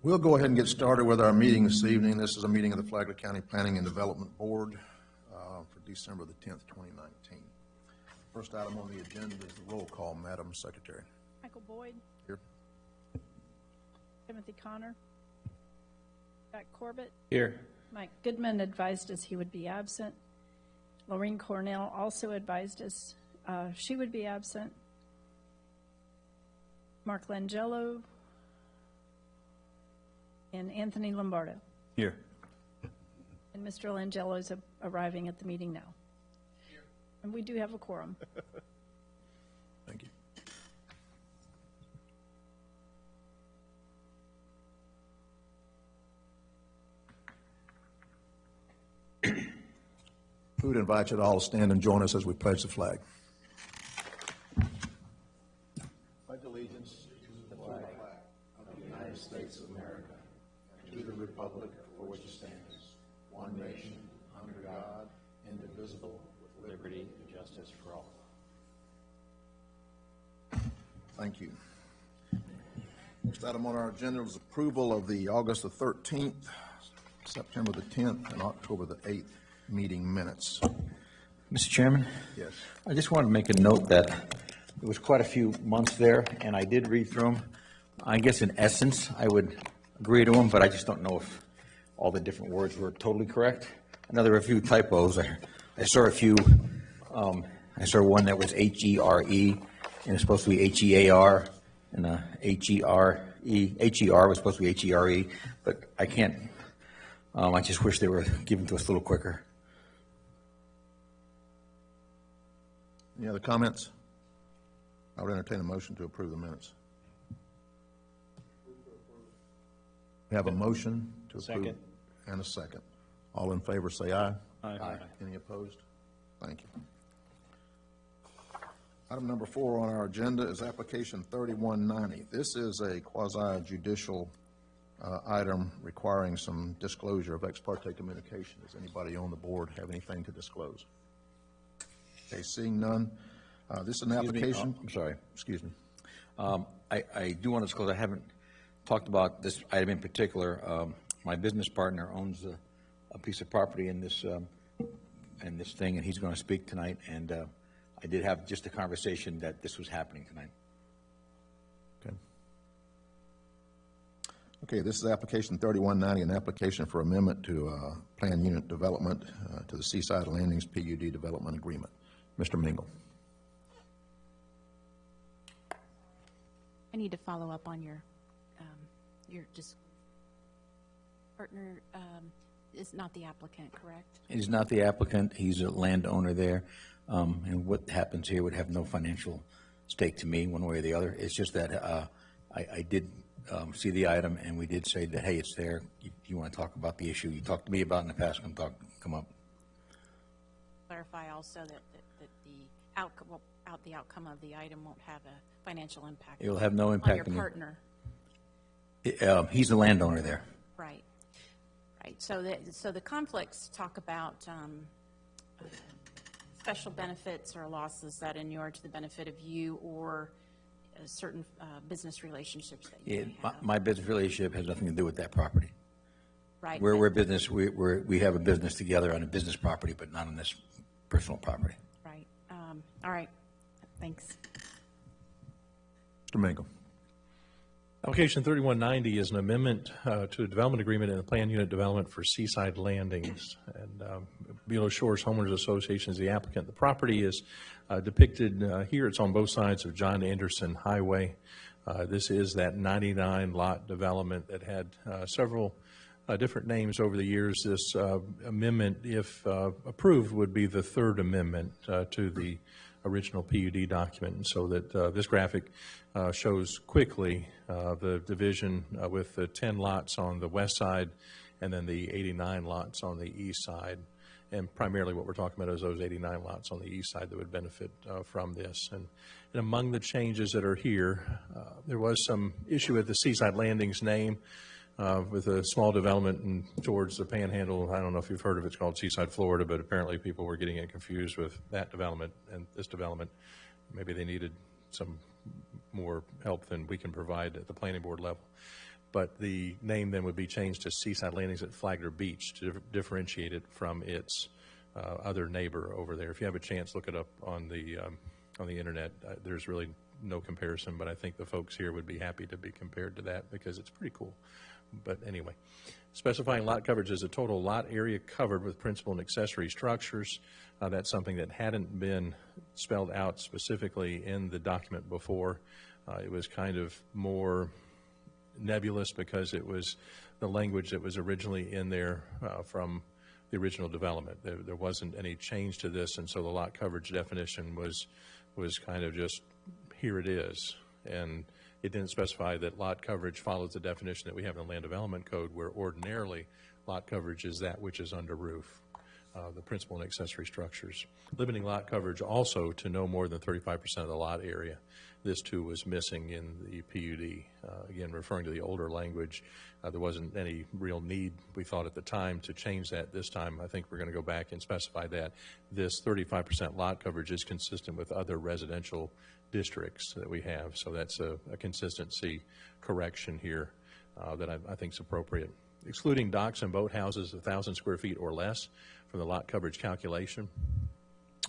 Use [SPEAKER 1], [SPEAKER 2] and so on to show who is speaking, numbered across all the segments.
[SPEAKER 1] We'll go ahead and get started with our meeting this evening. This is a meeting of the Flagler County Planning and Development Board for December the 10th, 2019. First item on the agenda is the roll call. Madam Secretary.
[SPEAKER 2] Michael Boyd.
[SPEAKER 1] Here.
[SPEAKER 2] Timothy Connor. Jack Corbett.
[SPEAKER 3] Here.
[SPEAKER 2] Mike Goodman advised us he would be absent. Lorraine Cornell also advised us she would be absent. Mark Langelo and Anthony Lombardo.
[SPEAKER 3] Here.
[SPEAKER 2] And Mr. Langelo is arriving at the meeting now. Here. And we do have a quorum.
[SPEAKER 1] Thank you. We would invite you to all stand and join us as we pledge the flag. Pledge allegiance to the flag of the United States of America and to the republic for which it stands, one nation, under God, indivisible, with liberty and justice for all. Thank you. Next item on our agenda is approval of the August the 13th, September the 10th, and October the 8th meeting minutes.
[SPEAKER 3] Mr. Chairman?
[SPEAKER 1] Yes.
[SPEAKER 3] I just wanted to make a note that there was quite a few months there, and I did read through them. I guess in essence, I would agree to them, but I just don't know if all the different words were totally correct. I know there were a few typos. I saw a few. I saw one that was H-E-R-E, and it's supposed to be H-E-A-R, and H-E-R-E. H-E-R was supposed to be H-E-R-E, but I can't. I just wish they were given to us a little quicker.
[SPEAKER 1] Any other comments? I would entertain a motion to approve the minutes. We have a motion to approve.
[SPEAKER 3] Second.
[SPEAKER 1] And a second. All in favor say aye.
[SPEAKER 3] Aye.
[SPEAKER 1] Any opposed? Thank you. Item number 4 on our agenda is application 3190. This is a quasi-judicial item requiring some disclosure of ex parte communication. Does anybody on the board have anything to disclose? Okay, seeing none. This is an application.
[SPEAKER 3] I'm sorry.
[SPEAKER 1] Excuse me.
[SPEAKER 3] I do want to disclose, I haven't talked about this item in particular. My business partner owns a piece of property in this thing, and he's going to speak tonight. And I did have just a conversation that this was happening tonight.
[SPEAKER 1] Okay. Okay, this is application 3190, an application for amendment to plan unit development to the Seaside Landings PUD development agreement. Mr. Mingle.
[SPEAKER 4] I need to follow up on your just partner is not the applicant, correct?
[SPEAKER 3] He's not the applicant. He's a landowner there. And what happens here would have no financial stake to me one way or the other. It's just that I did see the item, and we did say that, hey, it's there. You want to talk about the issue you talked to me about in the past, come up.
[SPEAKER 4] Clarify also that the outcome of the item won't have a financial impact.
[SPEAKER 3] It will have no impact
[SPEAKER 4] on your
[SPEAKER 3] on
[SPEAKER 4] partner.
[SPEAKER 3] He's the landowner there.
[SPEAKER 4] Right. Right. So the conflicts talk about special benefits or losses that inure to the benefit of you or certain business relationships that you have.
[SPEAKER 3] My business relationship has nothing to do with that property.
[SPEAKER 4] Right.
[SPEAKER 3] We're business. We have a business together on a business property, but not on this personal property.
[SPEAKER 4] Right. All right. Thanks.
[SPEAKER 1] Mr. Mingle.
[SPEAKER 5] Application 3190 is an amendment to a development agreement in the plan unit development for Seaside Landings. And Beulah Shores Homeowners Association is the applicant. The property is depicted here. It's on both sides of John Anderson Highway. This is that 99 lot development that had several different names over the years. This amendment, if approved, would be the third amendment to the original PUD document, and so that this graphic shows quickly the division with the 10 lots on the west side and then the 89 lots on the east side. And primarily what we're talking about is those 89 lots on the east side that would benefit from this. And among the changes that are here, there was some issue with the Seaside Landings name with a small development towards the Panhandle. I don't know if you've heard of it. It's called Seaside, Florida, but apparently people were getting it confused with that development and this development. Maybe they needed some more help than we can provide at the planning board level. but the name then would be changed to Seaside Landings at Flagler Beach to differentiate it from its other neighbor over there. If you have a chance, look it up on the internet. There's really no comparison, but I think the folks here would be happy to be compared to that because it's pretty cool. But anyway, specifying lot coverage as a total lot area covered with principal and accessory structures. That's something that hadn't been spelled out specifically in the document before. It was kind of more nebulous because it was the language that was originally in there from the original development. There wasn't any change to this, and so the lot coverage definition was kind of just, here it is. And it didn't specify that lot coverage follows the definition that we have in the Land Development Code, where ordinarily lot coverage is that which is under roof, the principal and accessory structures. Limiting lot coverage also to no more than 35% of the lot area. This too was missing in the PUD. Again, referring to the older language, there wasn't any real need, we thought at the time, to change that. This time, I think we're going to go back and specify that this 35% lot coverage is consistent with other residential districts that we have. So that's a consistency correction here that I think is appropriate. Excluding docks and boathouses 1,000 square feet or less from the lot coverage calculation.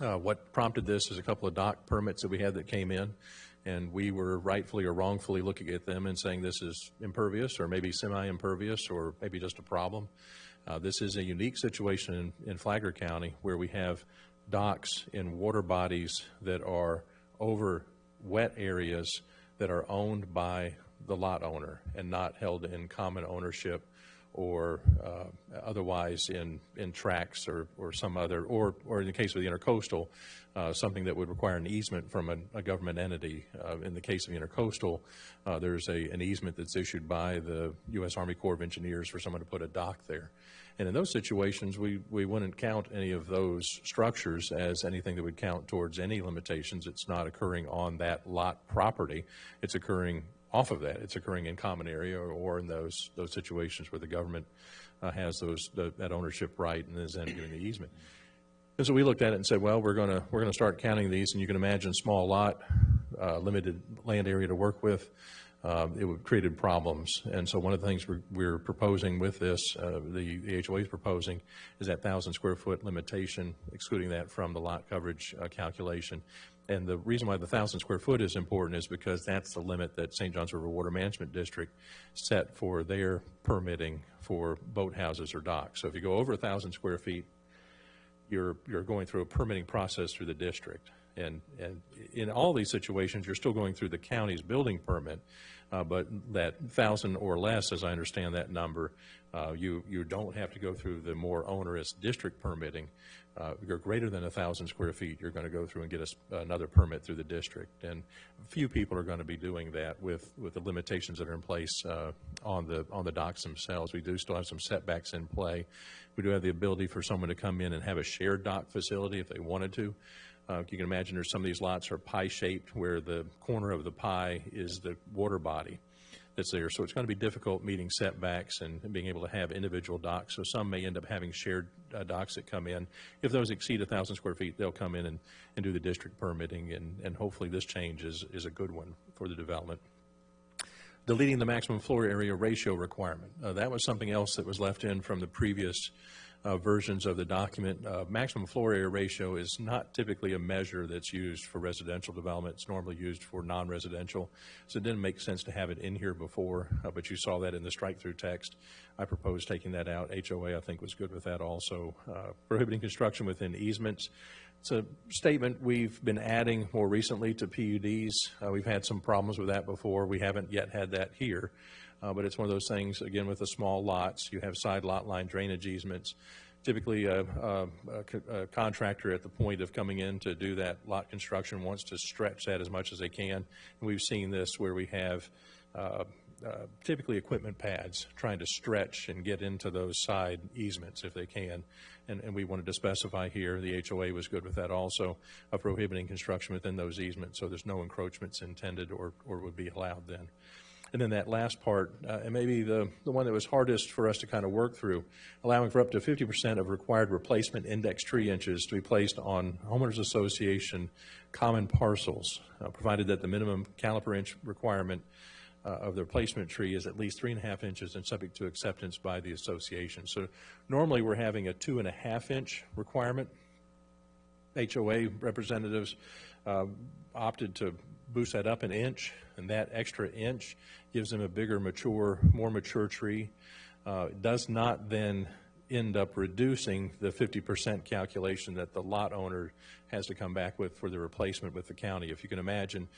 [SPEAKER 5] What prompted this is a couple of dock permits that we had that came in, and we were rightfully or wrongfully looking at them and saying this is impervious or maybe semi-impervious or maybe just a problem. This is a unique situation in Flagler County where we have docks in water bodies that are over wet areas that are owned by the lot owner and not held in common ownership or otherwise in tracts or some other, or in the case of the intercoastal, something that would require an easement from a government entity. In the case of the intercoastal, there's an easement that's issued by the U.S. Army Corps of Engineers for someone to put a dock there. And in those situations, we wouldn't count any of those structures as anything that would count towards any limitations. It's not occurring on that lot property. It's occurring off of that. It's occurring in common area or in those situations where the government has that ownership right and is then doing the easement. And so we looked at it and said, well, we're going to start counting these, and you can imagine small lot, limited land area to work with. It would created problems. And so one of the things we're proposing with this, the HOA is proposing, is that 1,000 square foot limitation, excluding that from the lot coverage calculation. And the reason why the 1,000 square foot is important is because that's the limit that St. Johns River Water Management District set for their permitting for boathouses or docks. So if you go over 1,000 square feet, you're going through a permitting process through the district. And in all these situations, you're still going through the county's building permit, but that 1,000 or less, as I understand that number, you don't have to go through the more onerous district permitting. If you're greater than 1,000 square feet, you're going to go through and get another permit through the district. And few people are going to be doing that with the limitations that are in place on the docks themselves. We do still have some setbacks in play. We do have the ability for someone to come in and have a shared dock facility if they wanted to. You can imagine there's some of these lots are pie-shaped where the corner of the pie is the water body that's there. So it's going to be difficult meeting setbacks and being able to have individual docks. So some may end up having shared docks that come in. If those exceed 1,000 square feet, they'll come in and do the district permitting, and hopefully this change is a good one for the development. Deleting the maximum floor area ratio requirement. That was something else that was left in from the previous versions of the document. Maximum floor area ratio is not typically a measure that's used for residential development. It's normally used for non-residential, so it didn't make sense to have it in here before, but you saw that in the strike-through text. I proposed taking that out. HOA, I think, was good with that also. Prohibiting construction within easements. It's a statement we've been adding more recently to PUDs. We've had some problems with that before. We haven't yet had that here. But it's one of those things, again, with the small lots, you have side lot line drainage easements. Typically, a contractor at the point of coming in to do that lot construction wants to stretch that as much as they can. And we've seen this where we have typically equipment pads trying to stretch and get into those side easements if they can. And we wanted to specify here, the HOA was good with that also, of prohibiting construction within those easements, so there's no encroachments intended or would be allowed then. And then that last part, and maybe the one that was hardest for us to kind of work through, allowing for up to 50% of required replacement index tree inches to be placed on homeowners association common parcels, provided that the minimum caliper inch requirement of the replacement tree is at least 3.5 inches and subject to acceptance by the association. So normally we're having a 2.5 inch requirement. HOA representatives opted to boost that up an inch, and that extra inch gives them a bigger, more mature tree. It does not then end up reducing the 50% calculation that the lot owner has to come back with for the replacement with the county. If you can imagine,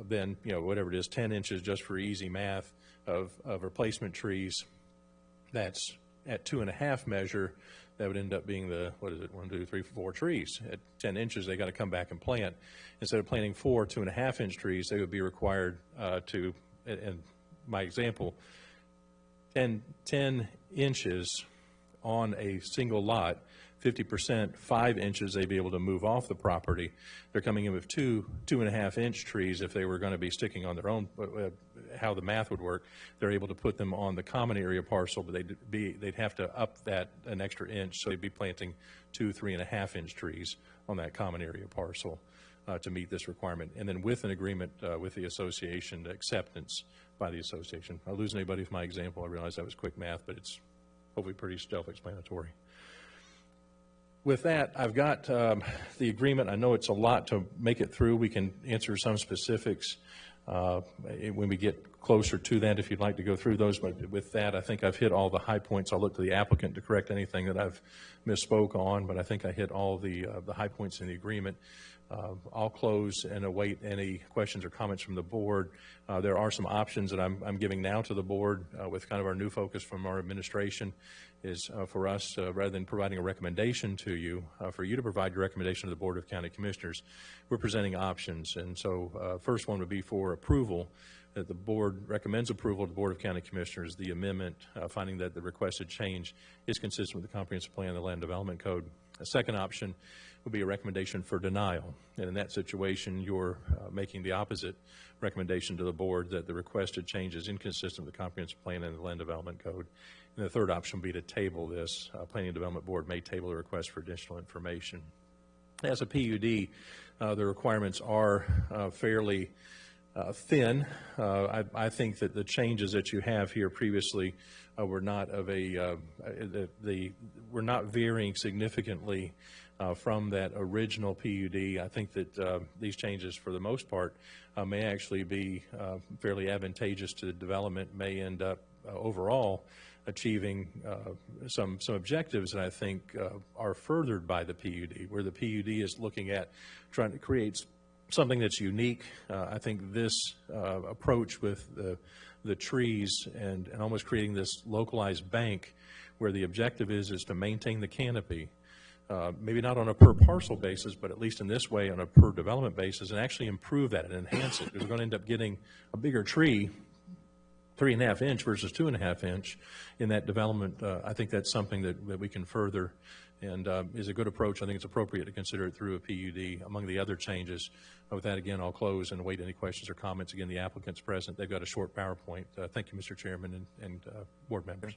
[SPEAKER 5] then, whatever it is, 10 inches just for easy math of replacement trees, that's at 2.5 measure, that would end up being the, 1, 2, 3, 4 trees. At 10 inches, they got to come back and plant. Instead of planting 4 2.5 inch trees, they would be required to, and my example, 10 inches on a single lot, 50%, 5 inches they'd be able to move off the property. They're coming in with 2.5 inch trees. If they were going to be sticking on their own, how the math would work, they're able to put them on the common area parcel, but they'd have to up that an extra inch, so they'd be planting 3.5 inch trees on that common area parcel to meet this requirement. And then with an agreement with the association, acceptance by the association. I'll lose anybody with my example. I realize that was quick math, but it's hopefully pretty self-explanatory. With that, I've got the agreement. I know it's a lot to make it through. We can answer some specifics when we get closer to that, if you'd like to go through those. But with that, I think I've hit all the high points. I'll look to the applicant to correct anything that I've misspoke on, but I think I hit all the high points in the agreement. I'll close and await any questions or comments from the board. There are some options that I'm giving now to the board with kind of our new focus from our administration is for us, rather than providing a recommendation to you, for you to provide your recommendation to the Board of County Commissioners. We're presenting options. And so first one would be for approval, that the board recommends approval to the Board of County Commissioners, the amendment finding that the requested change is consistent with the Comprehensive Plan and the Land Development Code. A second option would be a recommendation for denial. And in that situation, you're making the opposite recommendation to the board, that the requested change is inconsistent with the Comprehensive Plan and the Land Development Code. And the third option would be to table this. Planning and Development Board may table a request for additional information. As a PUD, the requirements are fairly thin. I think that the changes that you have here previously were not of were not varying significantly from that original PUD. I think that these changes, for the most part, may actually be fairly advantageous to the development, may end up overall achieving some objectives that I think are furthered by the PUD, where the PUD is looking at trying to create something that's unique. I think this approach with the trees and almost creating this localized bank, where the objective is to maintain the canopy, maybe not on a per parcel basis, but at least in this way on a per development basis, and actually improve that and enhance it. Because we're going to end up getting a bigger tree, 3.5 inch versus 2.5 inch in that development. I think that's something that we can further, and is a good approach. I think it's appropriate to consider it through a PUD among the other changes. With that, again, I'll close and await any questions or comments. Again, the applicant's present. They've got a short PowerPoint. Thank you, Mr. Chairman and board members.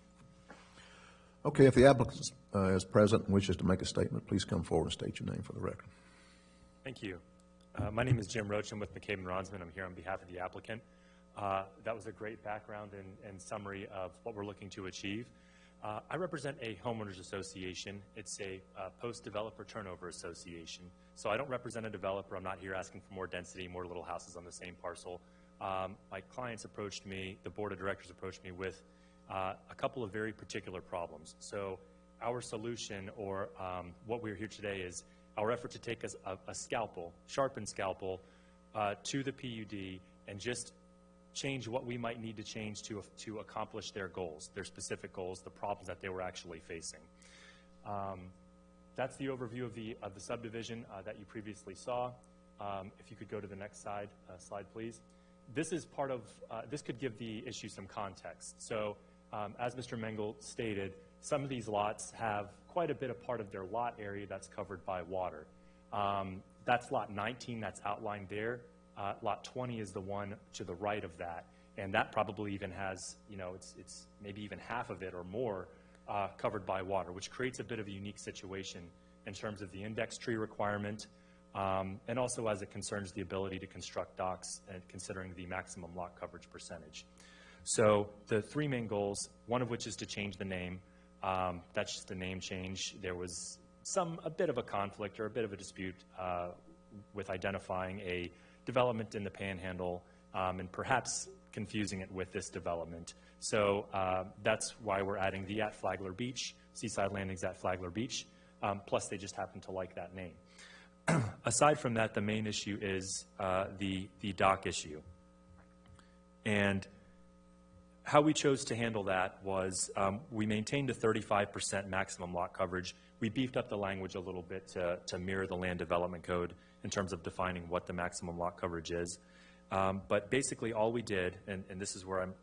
[SPEAKER 1] Okay, if the applicant is present and wishes to make a statement, please come forward and state your name for the record.
[SPEAKER 6] Thank you. My name is Jim Roach. I'm with McCabe and Ronsman. I'm here on behalf of the applicant. That was a great background and summary of what we're looking to achieve. I represent a homeowners association. It's a post-developer turnover association. So I don't represent a developer. I'm not here asking for more density, more little houses on the same parcel. My clients approached me, the board of directors approached me with a couple of very particular problems. So our solution, or what we're here today, is our effort to take a scalpel, sharpened scalpel, to the PUD and just change what we might need to change to accomplish their goals, their specific goals, the problems that they were actually facing. That's the overview of the subdivision that you previously saw. If you could go to the next slide, please. This is part of, this could give the issue some context. So as Mr. Mengel stated, some of these lots have quite a bit of part of their lot area that's covered by water. That's lot 19 that's outlined there. Lot 20 is the one to the right of that, and that probably even has, it's maybe even half of it or more covered by water, which creates a bit of a unique situation in terms of the index tree requirement, and also as it concerns the ability to construct docks and considering the maximum lot coverage percentage. So the three main goals, one of which is to change the name. That's just a name change. There was a bit of a conflict or a bit of a dispute with identifying a development in the Panhandle and perhaps confusing it with this development. So that's why we're adding the at Flagler Beach, Seaside Landings at Flagler Beach, plus they just happen to like that name. Aside from that, the main issue is the dock issue. And how we chose to handle that was we maintained a 35% maximum lot coverage. We beefed up the language a little bit to mirror the Land Development Code in terms of defining what the maximum lot coverage is. But basically all we did, and this is where I'm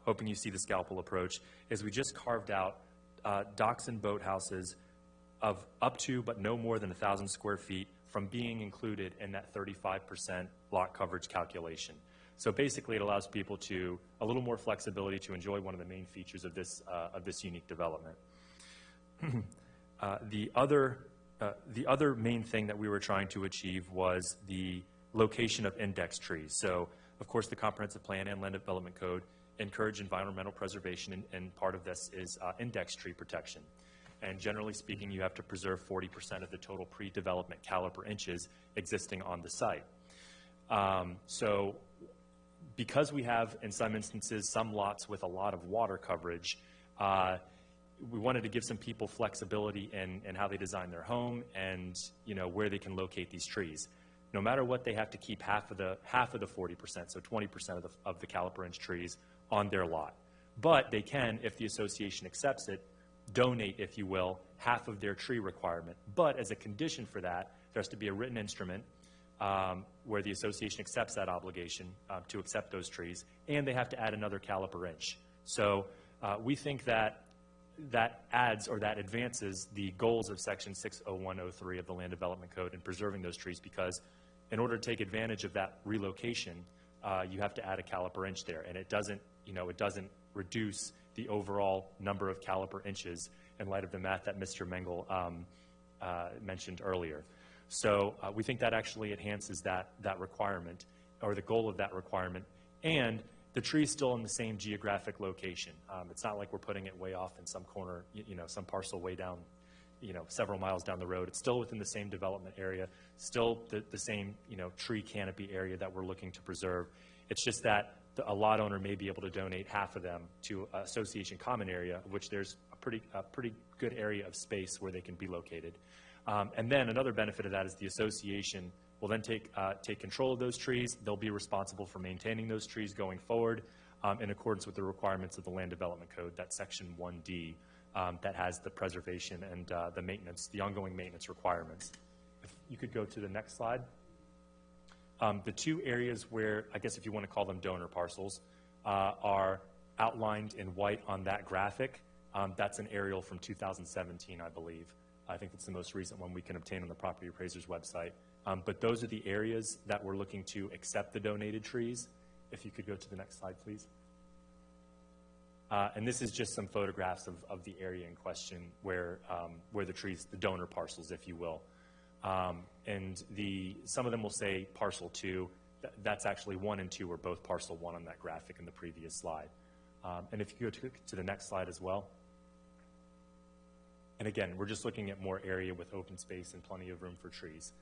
[SPEAKER 6] hoping you see the scalpel approach, is we just carved out docks and boathouses of up to but no more than 1,000 square feet from being included in that 35% lot coverage calculation. So basically it allows people to a little more flexibility to enjoy one of the main features of this unique development. The other main thing that we were trying to achieve was the location of index trees. So of course the Comprehensive Plan and Land Development Code encourage environmental preservation, and part of this is index tree protection. And generally speaking, you have to preserve 40% of the total pre-development caliper inches existing on the site. So because we have, in some instances, some lots with a lot of water coverage, we wanted to give some people flexibility in how they design their home and where they can locate these trees. No matter what, they have to keep half of the 40%, so 20% of the caliper inch trees on their lot. But they can, if the association accepts it, donate, if you will, half of their tree requirement. But as a condition for that, there has to be a written instrument where the association accepts that obligation to accept those trees, and they have to add another caliper inch. So we think that adds or that advances the goals of Section 60103 of the Land Development Code in preserving those trees, because in order to take advantage of that relocation, you have to add a caliper inch there, and it doesn't reduce the overall number of caliper inches in light of the math that Mr. Mengel mentioned earlier. So we think that actually enhances that requirement, or the goal of that requirement, and the tree is still in the same geographic location. It's not like we're putting it way off in some corner, some parcel way down, several miles down the road. It's still within the same development area, still the same, tree canopy area that we're looking to preserve. It's just that a lot owner may be able to donate half of them to association common area, of which there's a pretty good area of space where they can be located. And then another benefit of that is the association will then take control of those trees. They'll be responsible for maintaining those trees going forward in accordance with the requirements of the Land Development Code, that's Section 1D, that has the preservation and the maintenance, the ongoing maintenance requirements. If you could go to the next slide. The two areas where, I guess if you want to call them donor parcels, are outlined in white on that graphic. That's an aerial from 2017, I believe. I think it's the most recent one we can obtain on the property appraiser's website. But those are the areas that we're looking to accept the donated trees. If you could go to the next slide, please. And this is just some photographs of the area in question where the trees, the donor parcels, if you will. And some of them will say parcel 2. That's actually 1 and 2 are both parcel 1 on that graphic in the previous slide. And if you go to the next slide as well. And again, we're just looking at more area with open space and plenty of room for trees.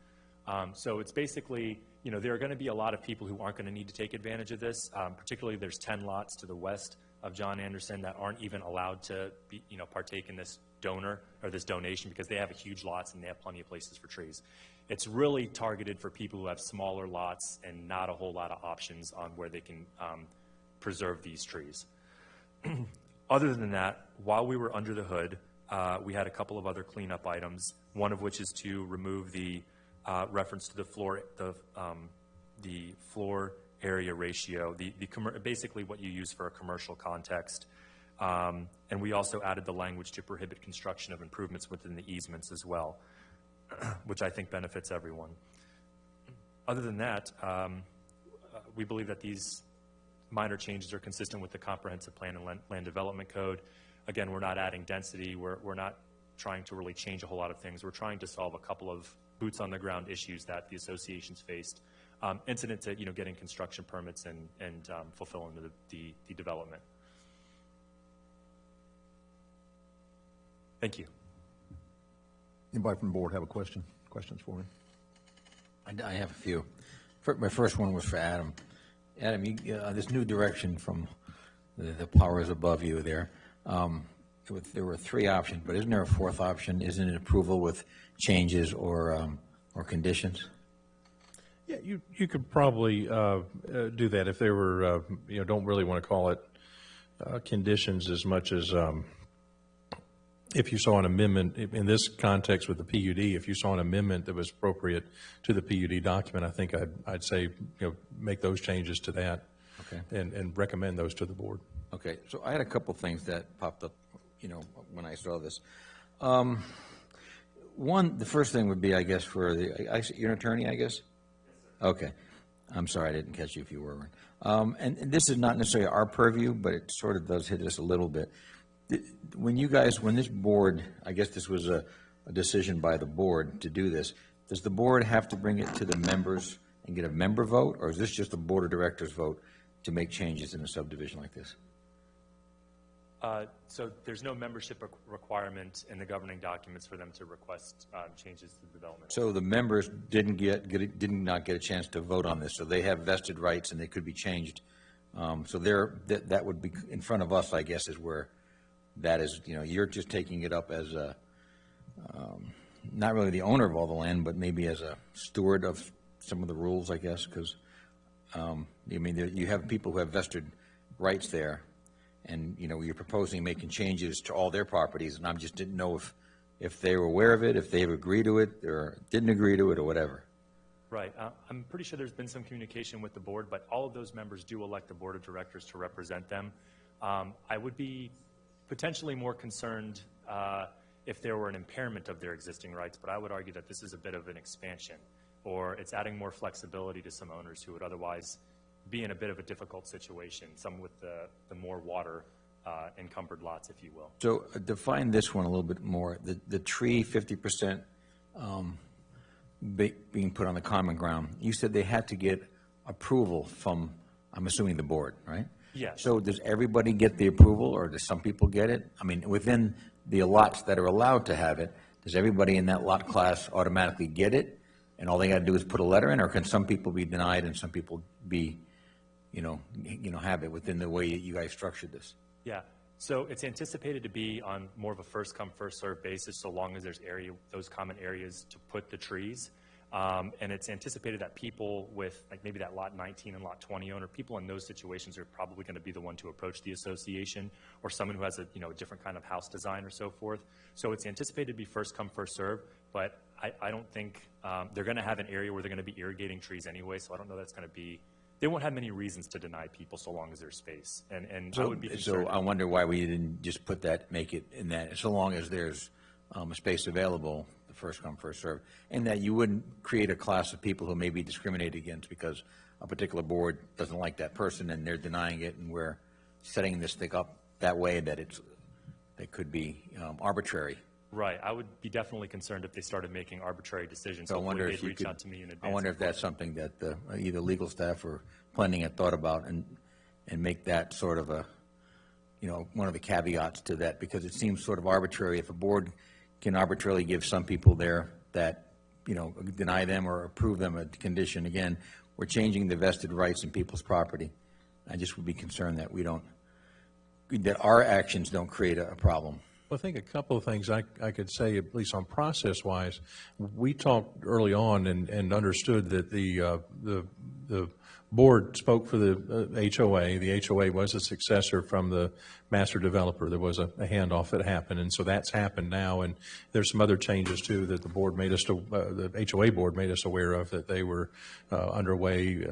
[SPEAKER 6] So it's basically, there are going to be a lot of people who aren't going to need to take advantage of this. Particularly, there's 10 lots to the west of John Anderson that aren't even allowed to be, partake in this this donation, because they have huge lots and they have plenty of places for trees. It's really targeted for people who have smaller lots and not a whole lot of options on where they can preserve these trees. Other than that, while we were under the hood, we had a couple of other cleanup items, one of which is to remove the reference to the floor area ratio, basically what you use for a commercial context. And we also added the language to prohibit construction of improvements within the easements as well, which I think benefits everyone. Other than that, we believe that these minor changes are consistent with the Comprehensive Plan and Land Development Code. Again, we're not adding density. We're not trying to really change a whole lot of things. We're trying to solve a couple of boots on the ground issues that the associations faced, incident to, getting construction permits and fulfilling the development. Thank you.
[SPEAKER 1] Anybody from the board have a question? Questions for me?
[SPEAKER 3] I have a few. My first one was for Adam. Adam, this new direction from the powers above you there, there were 3 options, but isn't there a 4th option? Isn't it approval with changes or conditions?
[SPEAKER 5] Yeah, you could probably do that if they were, don't really want to call it conditions as much as if you saw an amendment, in this context with the PUD, if you saw an amendment that was appropriate to the PUD document, I think I'd say, make those changes to that.
[SPEAKER 3] Okay.
[SPEAKER 5] And recommend those to the board.
[SPEAKER 3] Okay, so I had a couple things that popped up, when I saw this. The first thing would be, I guess, you're an attorney, I guess? Okay. I'm sorry, I didn't catch you if you were. And this is not necessarily our purview, but it sort of does hit us a little bit. When this board, I guess this was a decision by the board to do this, does the board have to bring it to the members and get a member vote, or is this just a board of directors vote to make changes in a subdivision like this?
[SPEAKER 6] So there's no membership requirement in the governing documents for them to request changes to the development.
[SPEAKER 3] So the members did not get a chance to vote on this, so they have vested rights and they could be changed. So that would be in front of us, I guess, is where that is. You're just taking it up as not really the owner of all the land, but maybe as a steward of some of the rules, I guess, because you have people who have vested rights there. And, you're proposing making changes to all their properties, and I just didn't know if they were aware of it, if they agreed to it, or didn't agree to it, or whatever.
[SPEAKER 6] Right. I'm pretty sure there's been some communication with the board, but all of those members do elect the board of directors to represent them. I would be potentially more concerned if there were an impairment of their existing rights, but I would argue that this is a bit of an expansion, or it's adding more flexibility to some owners who would otherwise be in a bit of a difficult situation, some with the more water encumbered lots, if you will.
[SPEAKER 3] So define this one a little bit more. The tree 50% being put on the common ground, you said they had to get approval from, I'm assuming, the board, right?
[SPEAKER 6] Yes.
[SPEAKER 3] So does everybody get the approval, or does some people get it? I mean, within the lots that are allowed to have it, does everybody in that lot class automatically get it, and all they got to do is put a letter in, or can some people be denied and some people be have it within the way you guys structured this?
[SPEAKER 6] Yeah. So it's anticipated to be on more of a first come, first served basis, so long as there's those common areas to put the trees. And it's anticipated that people with, like, maybe that lot 19 and lot 20 owner, people in those situations are probably going to be the one to approach the association, or someone who has a different kind of house design or so forth. So it's anticipated to be first come, first served, but I don't think they're going to have an area where they're going to be irrigating trees anyway, so I don't know that's going to be. They won't have many reasons to deny people so long as there's space. And I would be concerned.
[SPEAKER 3] So I wonder why we didn't just put that, make it in that, so long as there's a space available, the first come, first serve, and that you wouldn't create a class of people who may be discriminated against because a particular board doesn't like that person and they're denying it, and we're setting this thing up that way that that could be arbitrary.
[SPEAKER 6] Right. I would be definitely concerned if they started making arbitrary decisions.
[SPEAKER 3] So I wonder if
[SPEAKER 6] they'd reach out to me in advance.
[SPEAKER 3] I wonder if that's something that either legal staff or planning had thought about, and make that sort of a, one of the caveats to that, because it seems sort of arbitrary if a board can arbitrarily give some people there that, deny them or approve them a condition. Again, we're changing the vested rights in people's property. I just would be concerned that that our actions don't create a problem.
[SPEAKER 5] Well, I think a couple of things I could say, at least on process-wise. We talked early on and understood that the board spoke for the HOA. The HOA was a successor from the master developer. There was a handoff that happened, and so that's happened now. And there's some other changes too that the board made us the HOA board made us aware of, that they were underway.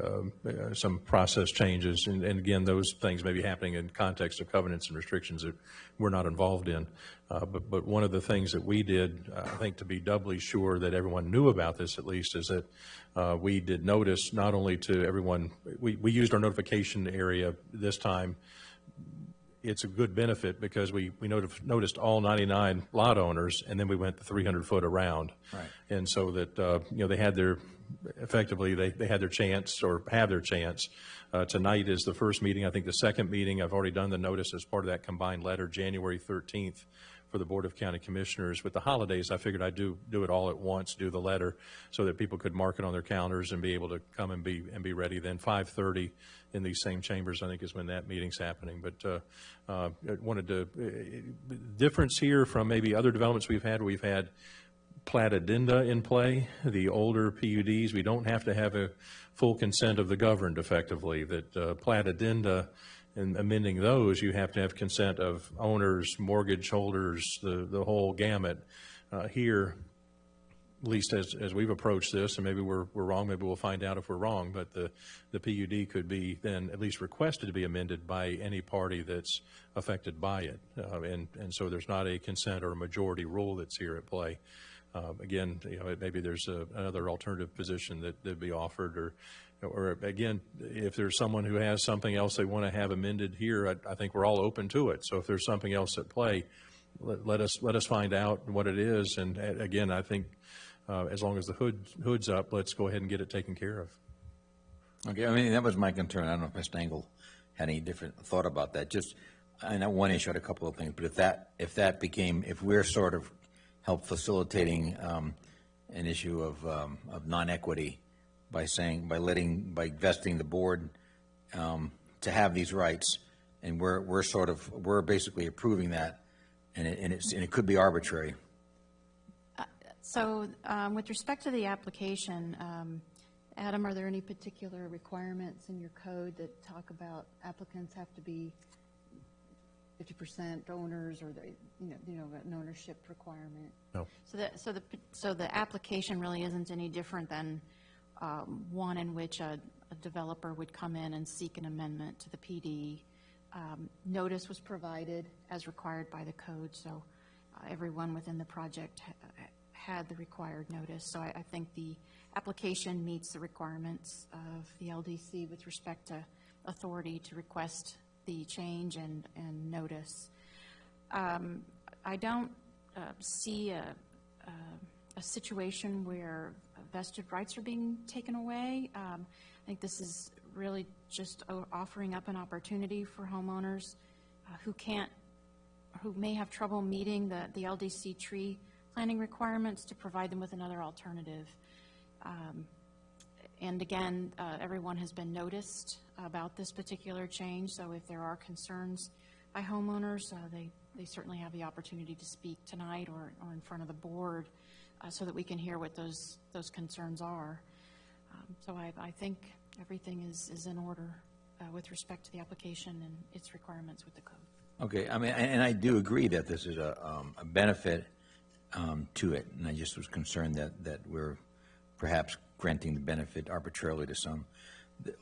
[SPEAKER 5] Some process changes, and again, those things may be happening in context of covenants and restrictions that we're not involved in. But one of the things that we did, I think, to be doubly sure that everyone knew about this, at least, is that we did notice not only to everyone, we used our notification area this time it's a good benefit because we noticed all 99 lot owners, and then we went the 300-foot around.
[SPEAKER 3] Right.
[SPEAKER 5] And so that, they had effectively, they had their chance, or have their chance. Tonight is the first meeting. I think the second meeting, I've already done the notice as part of that combined letter, January 13th, for the Board of County Commissioners. With the holidays, I figured I'd do it all at once, do the letter, so that people could mark it on their calendars and be able to come and be ready. Then 5:30 in these same chambers, I think, is when that meeting's happening. But I wanted to, difference here from maybe other developments we've had plat addenda in play. The older PUDs, we don't have to have a full consent of the governed effectively. That plat addenda, and amending those, you have to have consent of owners, mortgage holders, the whole gamut. Here, at least as we've approached this, and maybe we're wrong, maybe we'll find out if we're wrong, but the PUD could be then at least requested to be amended by any party that's affected by it. And so there's not a consent or a majority rule that's here at play. Again, maybe there's another alternative position that'd be offered, or again, if there's someone who has something else they want to have amended here, I think we're all open to it. So if there's something else at play, let us find out what it is. And again, I think as long as the hood's up, let's go ahead and get it taken care of.
[SPEAKER 3] Okay, I mean, that was my concern. I don't know if Mr. Engel had any different thought about that. Just, I know one issue had a couple of things, but if we're sort of help facilitating an issue of non-equity by vesting the board to have these rights, and we're basically approving that, and it could be arbitrary.
[SPEAKER 4] So with respect to the application, Adam, are there any particular requirements in your code that talk about applicants have to be 50% owners, or an ownership requirement?
[SPEAKER 5] No.
[SPEAKER 4] So the application really isn't any different than one in which a developer would come in and seek an amendment to the PD. Notice was provided as required by the code, so everyone within the project had the required notice. So I think the application meets the requirements of the LDC with respect to authority to request the change and notice. I don't see a situation where vested rights are being taken away. I think this is really just offering up an opportunity for homeowners who may have trouble meeting the LDC tree planning requirements, to provide them with another alternative. And again, everyone has been noticed about this particular change, so if there are concerns by homeowners, they certainly have the opportunity to speak tonight or in front of the board, so that we can hear what those concerns are. So I think everything is in order with respect to the application and its requirements with the code.
[SPEAKER 3] Okay, I mean, and I do agree that this is a benefit to it, and I just was concerned that we're perhaps granting the benefit arbitrarily to some.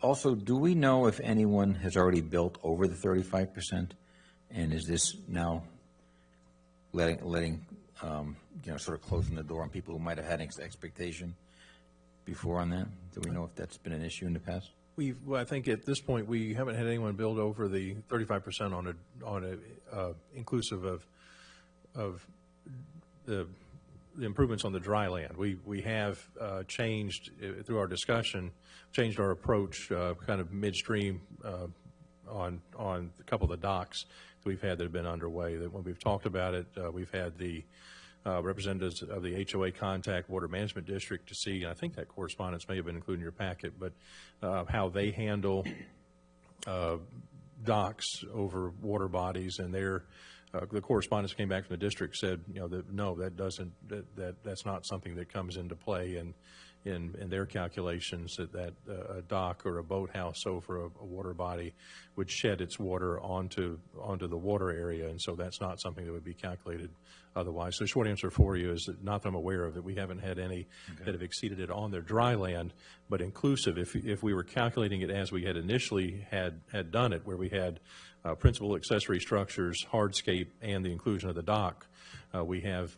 [SPEAKER 3] Also, do we know if anyone has already built over the 35%, and is this now letting sort of closing the door on people who might have had an expectation before on that? Do we know if that's been an issue in the past?
[SPEAKER 5] Well, I think at this point, we haven't had anyone build over the 35% on a inclusive of the improvements on the dry land. We have changed, through our discussion, changed our approach kind of midstream on a couple of the docks that we've had that have been underway. That when we've talked about it, we've had the representatives of the HOA contact Water Management District to see, and I think that correspondence may have been included in your packet, but how they handle docks over water bodies, and the correspondence came back from the district said, that no, that's not something that comes into play in their calculations, that a dock or a boathouse over a water body would shed its water onto the water area, and so that's not something that would be calculated otherwise. So the short answer for you is that not that I'm aware of, that we haven't had any that have exceeded it on their dry land, but inclusive, if we were calculating it as we had initially had done it, where we had principal accessory structures, hardscape, and the inclusion of the dock, we have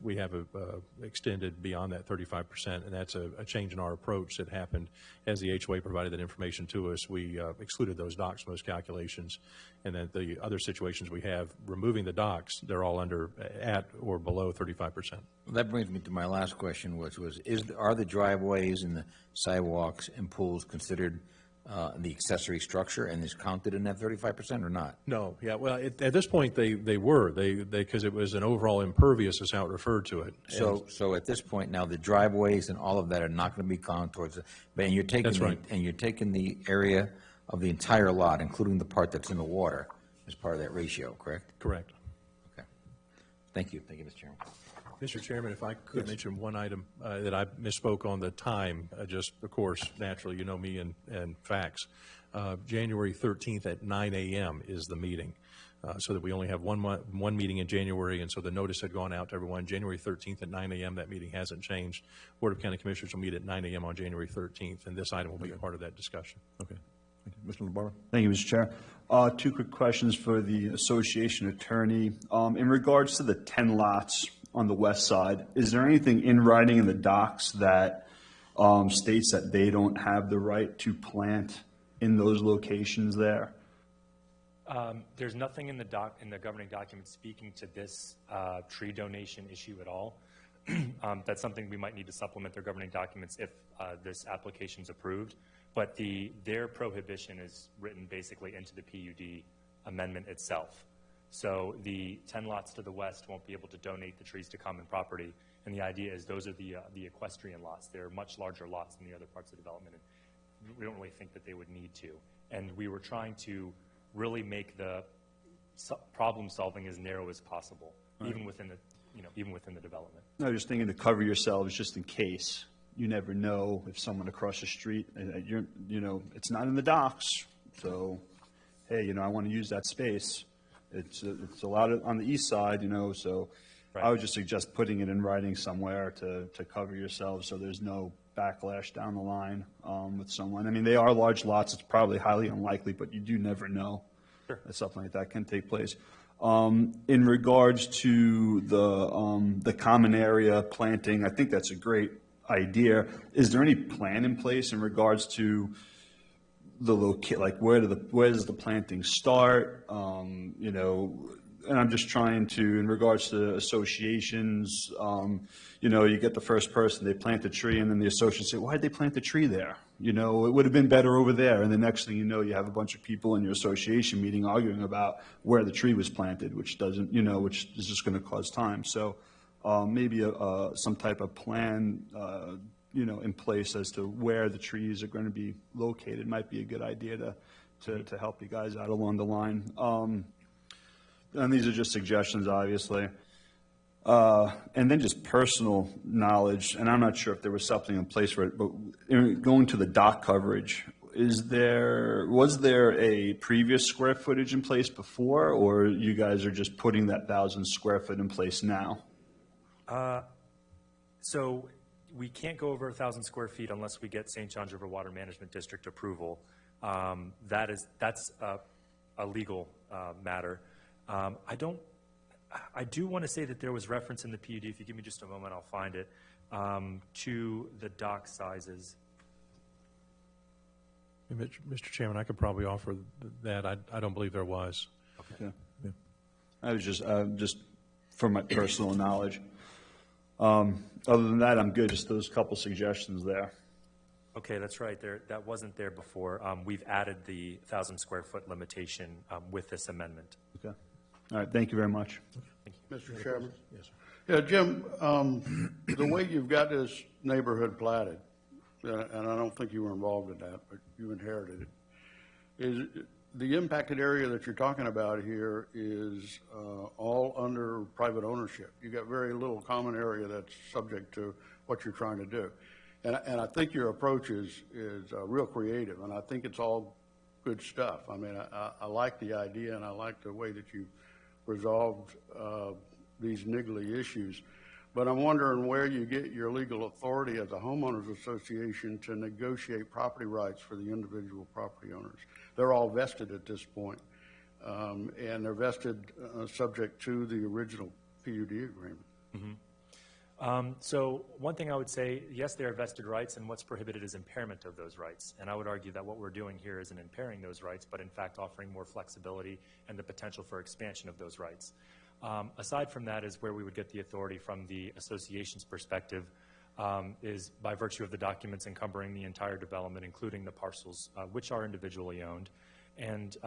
[SPEAKER 5] extended beyond that 35%, and that's a change in our approach that happened as the HOA provided that information to us. We excluded those docks from those calculations, and then the other situations we have, removing the docks, they're all at or below 35%.
[SPEAKER 3] Well, that brings me to my last question, which was, are the driveways and the sidewalks and pools considered the accessory structure and is counted in that 35% or not?
[SPEAKER 5] No, yeah, well, at this point, they were, because it was an overall impervious is how it referred to it.
[SPEAKER 3] So at this point now, the driveways and all of that are not going to be counted towards it, and you're taking
[SPEAKER 5] That's right.
[SPEAKER 3] And you're taking the area of the entire lot, including the part that's in the water, as part of that ratio, correct?
[SPEAKER 5] Correct.
[SPEAKER 3] Okay. Thank you, Mr. Chairman.
[SPEAKER 5] Mr. Chairman, if I could mention one item that I misspoke on the time, just, of course, naturally, you know me and facts. January 13th at 9 a.m. is the meeting, so that we only have one meeting in January, and so the notice had gone out to everyone. January 13th at 9 a.m., that meeting hasn't changed. Board of County Commissioners will meet at 9 a.m. on January 13th, and this item will be a part of that discussion.
[SPEAKER 1] Okay. Thank you. Mr. LaBarber?
[SPEAKER 7] Thank you, Mr. Chair. Two quick questions for the association attorney. In regards to the 10 lots on the west side, is there anything in writing in the docs that states that they don't have the right to plant in those locations there?
[SPEAKER 6] There's nothing in the governing document speaking to this tree donation issue at all. That's something we might need to supplement their governing documents if this application's approved. But their prohibition is written basically into the PUD amendment itself. So the 10 lots to the west won't be able to donate the trees to common property. And the idea is those are the equestrian lots. They're much larger lots than the other parts of the development. And we don't really think that they would need to. And we were trying to really make the problem solving as narrow as possible, right, even within the development.
[SPEAKER 7] No, just thinking to cover yourselves just in case. You never know if someone across the street, it's not in the docks. So, hey, I want to use that space. It's allowed on the east side, so right. I would just suggest putting it in writing somewhere to cover yourselves so there's no backlash down the line with someone. I mean, they are large lots. It's probably highly unlikely, but you do never know that something like that can take place. In regards to the common area planting, I think that's a great idea. Is there any plan in place in regards to the where does the planting start? And I'm just trying to, in regards to associations, you get the first person, they plant a tree, and then the association say, why'd they plant the tree there? It would have been better over there. And the next thing you know, you have a bunch of people in your association meeting arguing about where the tree was planted, which which is just going to cause time. So maybe some type of plan, in place as to where the trees are going to be located might be a good idea to help you guys out along the line. And these are just suggestions, obviously. And then just personal knowledge, and I'm not sure if there was something in place for it, but going to the dock coverage, was there a previous square footage in place before, or you guys are just putting that 1,000 square foot in place now?
[SPEAKER 6] So we can't go over 1,000 square feet unless we get St. Johns River Water Management District approval. That's a legal matter. I do want to say that there was reference in the PUD, if you give me just a moment, I'll find it, to the dock sizes.
[SPEAKER 5] Mr. Chairman, I could probably offer that. I don't believe there was.
[SPEAKER 7] Okay. Yeah. I was just from my personal knowledge. Other than that, I'm good. Just those couple suggestions there.
[SPEAKER 6] Okay, that's right. That wasn't there before. We've added the 1,000 square foot limitation with this amendment.
[SPEAKER 7] Okay. All right. Thank you very much.
[SPEAKER 6] Thank you.
[SPEAKER 8] Mr. Chairman?
[SPEAKER 5] Yes, sir.
[SPEAKER 8] Yeah, Jim, the way you've got this neighborhood platted, and I don't think you were involved in that, but you inherited it, is the impacted area that you're talking about here is all under private ownership. You got very little common area that's subject to what you're trying to do. And I think your approach is real creative, and I think it's all good stuff. I mean, I like the idea, and I like the way that you resolved these niggly issues. But I'm wondering where you get your legal authority as a homeowners association to negotiate property rights for the individual property owners. They're all vested at this point, and they're vested subject to the original PUD agreement.
[SPEAKER 6] So one thing I would say, yes, they are vested rights, and what's prohibited is impairment of those rights. And I would argue that what we're doing here isn't impairing those rights, but in fact offering more flexibility and the potential for expansion of those rights. Aside from that is where we would get the authority from the association's perspective, is by virtue of the documents encumbering the entire development, including the parcels, which are individually owned, and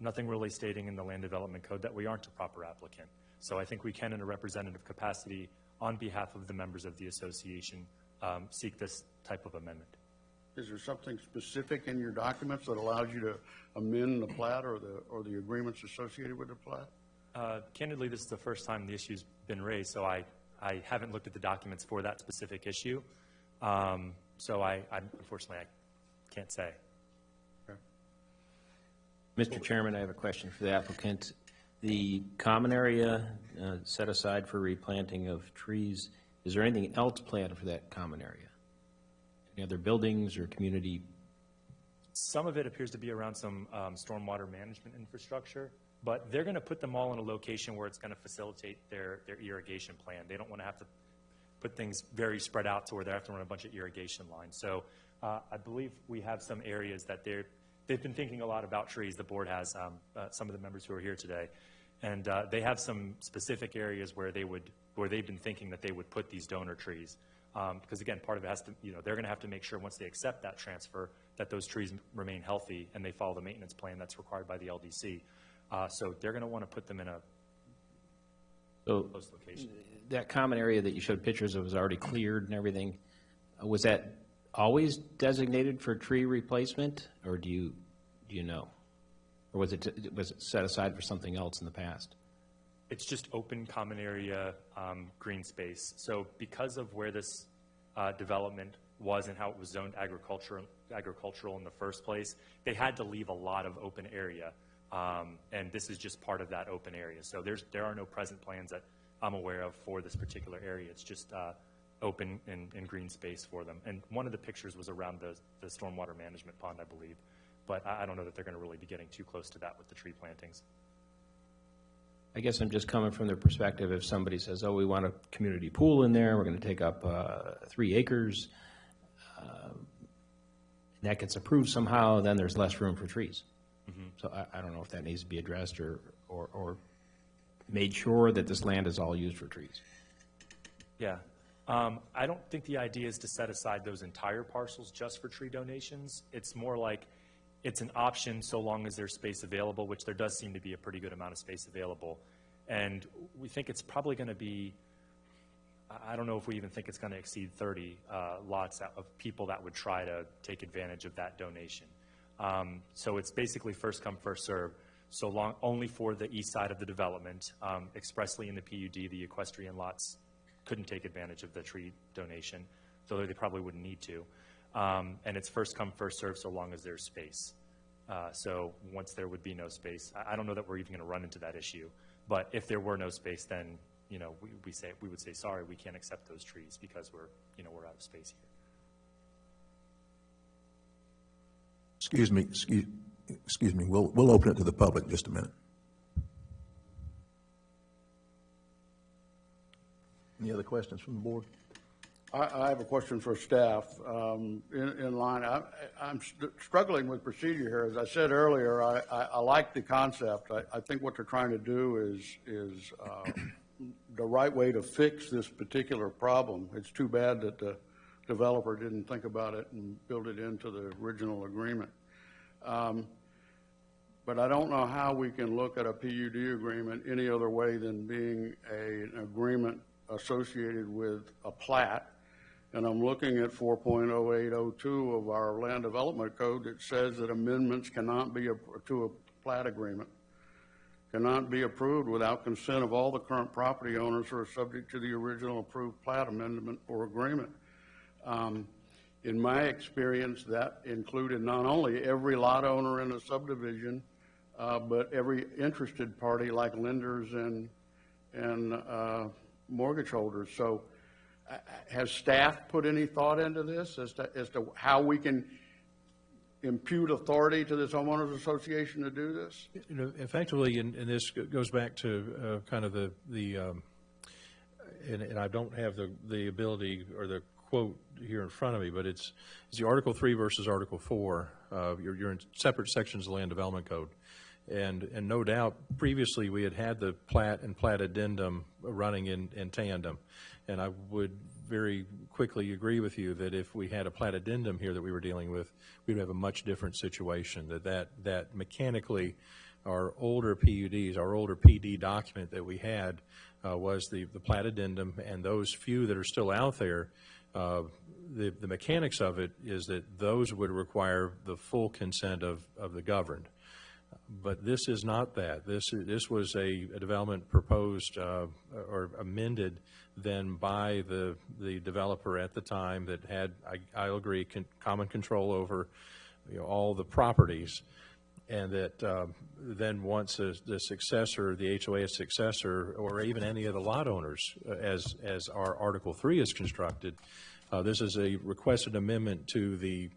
[SPEAKER 6] nothing really stating in the Land Development Code that we aren't a proper applicant. So I think we can, in a representative capacity, on behalf of the members of the association, seek this type of amendment.
[SPEAKER 8] Is there something specific in your documents that allows you to amend the plat or the agreements associated with the plat?
[SPEAKER 6] Candidly, this is the first time the issue's been raised, so I haven't looked at the documents for that specific issue. So unfortunately, I can't say.
[SPEAKER 9] Mr. Chairman, I have a question for the applicant. The common area set aside for replanting of trees, is there anything else planned for that common area? Any other buildings or community?
[SPEAKER 6] Some of it appears to be around some stormwater management infrastructure, but they're going to put them all in a location where it's going to facilitate their irrigation plan. They don't want to have to put things very spread out to where they have to run a bunch of irrigation lines. So I believe we have some areas that they've been thinking a lot about trees. The board has, some of the members who are here today. And they have some specific areas where they've been thinking that they would put these donor trees. Because again, part of it has to, they're going to have to make sure once they accept that transfer that those trees remain healthy and they follow the maintenance plan that's required by the LDC. So they're going to want to put them in a close location.
[SPEAKER 9] That common area that you showed pictures of was already cleared and everything. Was that always designated for tree replacement, or do you know? Or was it set aside for something else in the past?
[SPEAKER 6] It's just open common area green space. So because of where this development was and how it was zoned agricultural in the first place, they had to leave a lot of open area. And this is just part of that open area. So there are no present plans that I'm aware of for this particular area. It's just open and green space for them. And one of the pictures was around the stormwater management pond, I believe. But I don't know that they're going to really be getting too close to that with the tree plantings.
[SPEAKER 9] I guess I'm just coming from their perspective. If somebody says, oh, we want a community pool in there, we're going to take up 3 acres, and that gets approved somehow, then there's less room for trees. Mm-hmm. So I don't know if that needs to be addressed or made sure that this land is all used for trees.
[SPEAKER 6] Yeah. I don't think the idea is to set aside those entire parcels just for tree donations. It's more like it's an option so long as there's space available, which there does seem to be a pretty good amount of space available. And we think it's probably going to be, I don't know if we even think it's going to exceed 30 lots of people that would try to take advantage of that donation. So it's basically first come, first serve, so long only for the east side of the development. Expressly in the PUD, the equestrian lots couldn't take advantage of the tree donation, though they probably wouldn't need to. And it's first come, first serve so long as there's space. So once there would be no space, I don't know that we're even going to run into that issue. But if there were no space, then we would say sorry, we can't accept those trees because we're out of space here.
[SPEAKER 1] Excuse me. We'll open it to the public in just a minute. Any other questions from the board?
[SPEAKER 8] I have a question for staff. In line, I'm struggling with procedure here. As I said earlier, I like the concept. I think what they're trying to do is the right way to fix this particular problem. It's too bad that the developer didn't think about it and build it into the original agreement. But I don't know how we can look at a PUD agreement any other way than being an agreement associated with a plat. And I'm looking at 4.0802 of our Land Development Code that says that amendments cannot be to a plat agreement cannot be approved without consent of all the current property owners who are subject to the original approved plat amendment or agreement. In my experience, that included not only every lot owner in a subdivision, but every interested party like lenders and and mortgage holders. So has staff put any thought into this as to how we can impute authority to this homeowners association to do this?
[SPEAKER 5] You know, effectively, and this goes back to kind of and I don't have the ability or the quote here in front of me, but it's the Article 3 versus Article 4. You're in separate sections of the Land Development Code. And no doubt, previously, we had the plat and plat addendum running in tandem. And I would very quickly agree with you that if we had a plat addendum here that we were dealing with, we'd have a much different situation, that mechanically our older PUDs, our older PD document that we had was the plat addendum, and those few that are still out there, the mechanics of it is that those would require the full consent of the governed. But this is not that. This was a development proposed or amended then by the developer at the time that had, I'll agree, common control over all the properties, and that then once the successor, the HOA successor, or even any of the lot owners, as our Article 3 is constructed, this is a requested amendment to the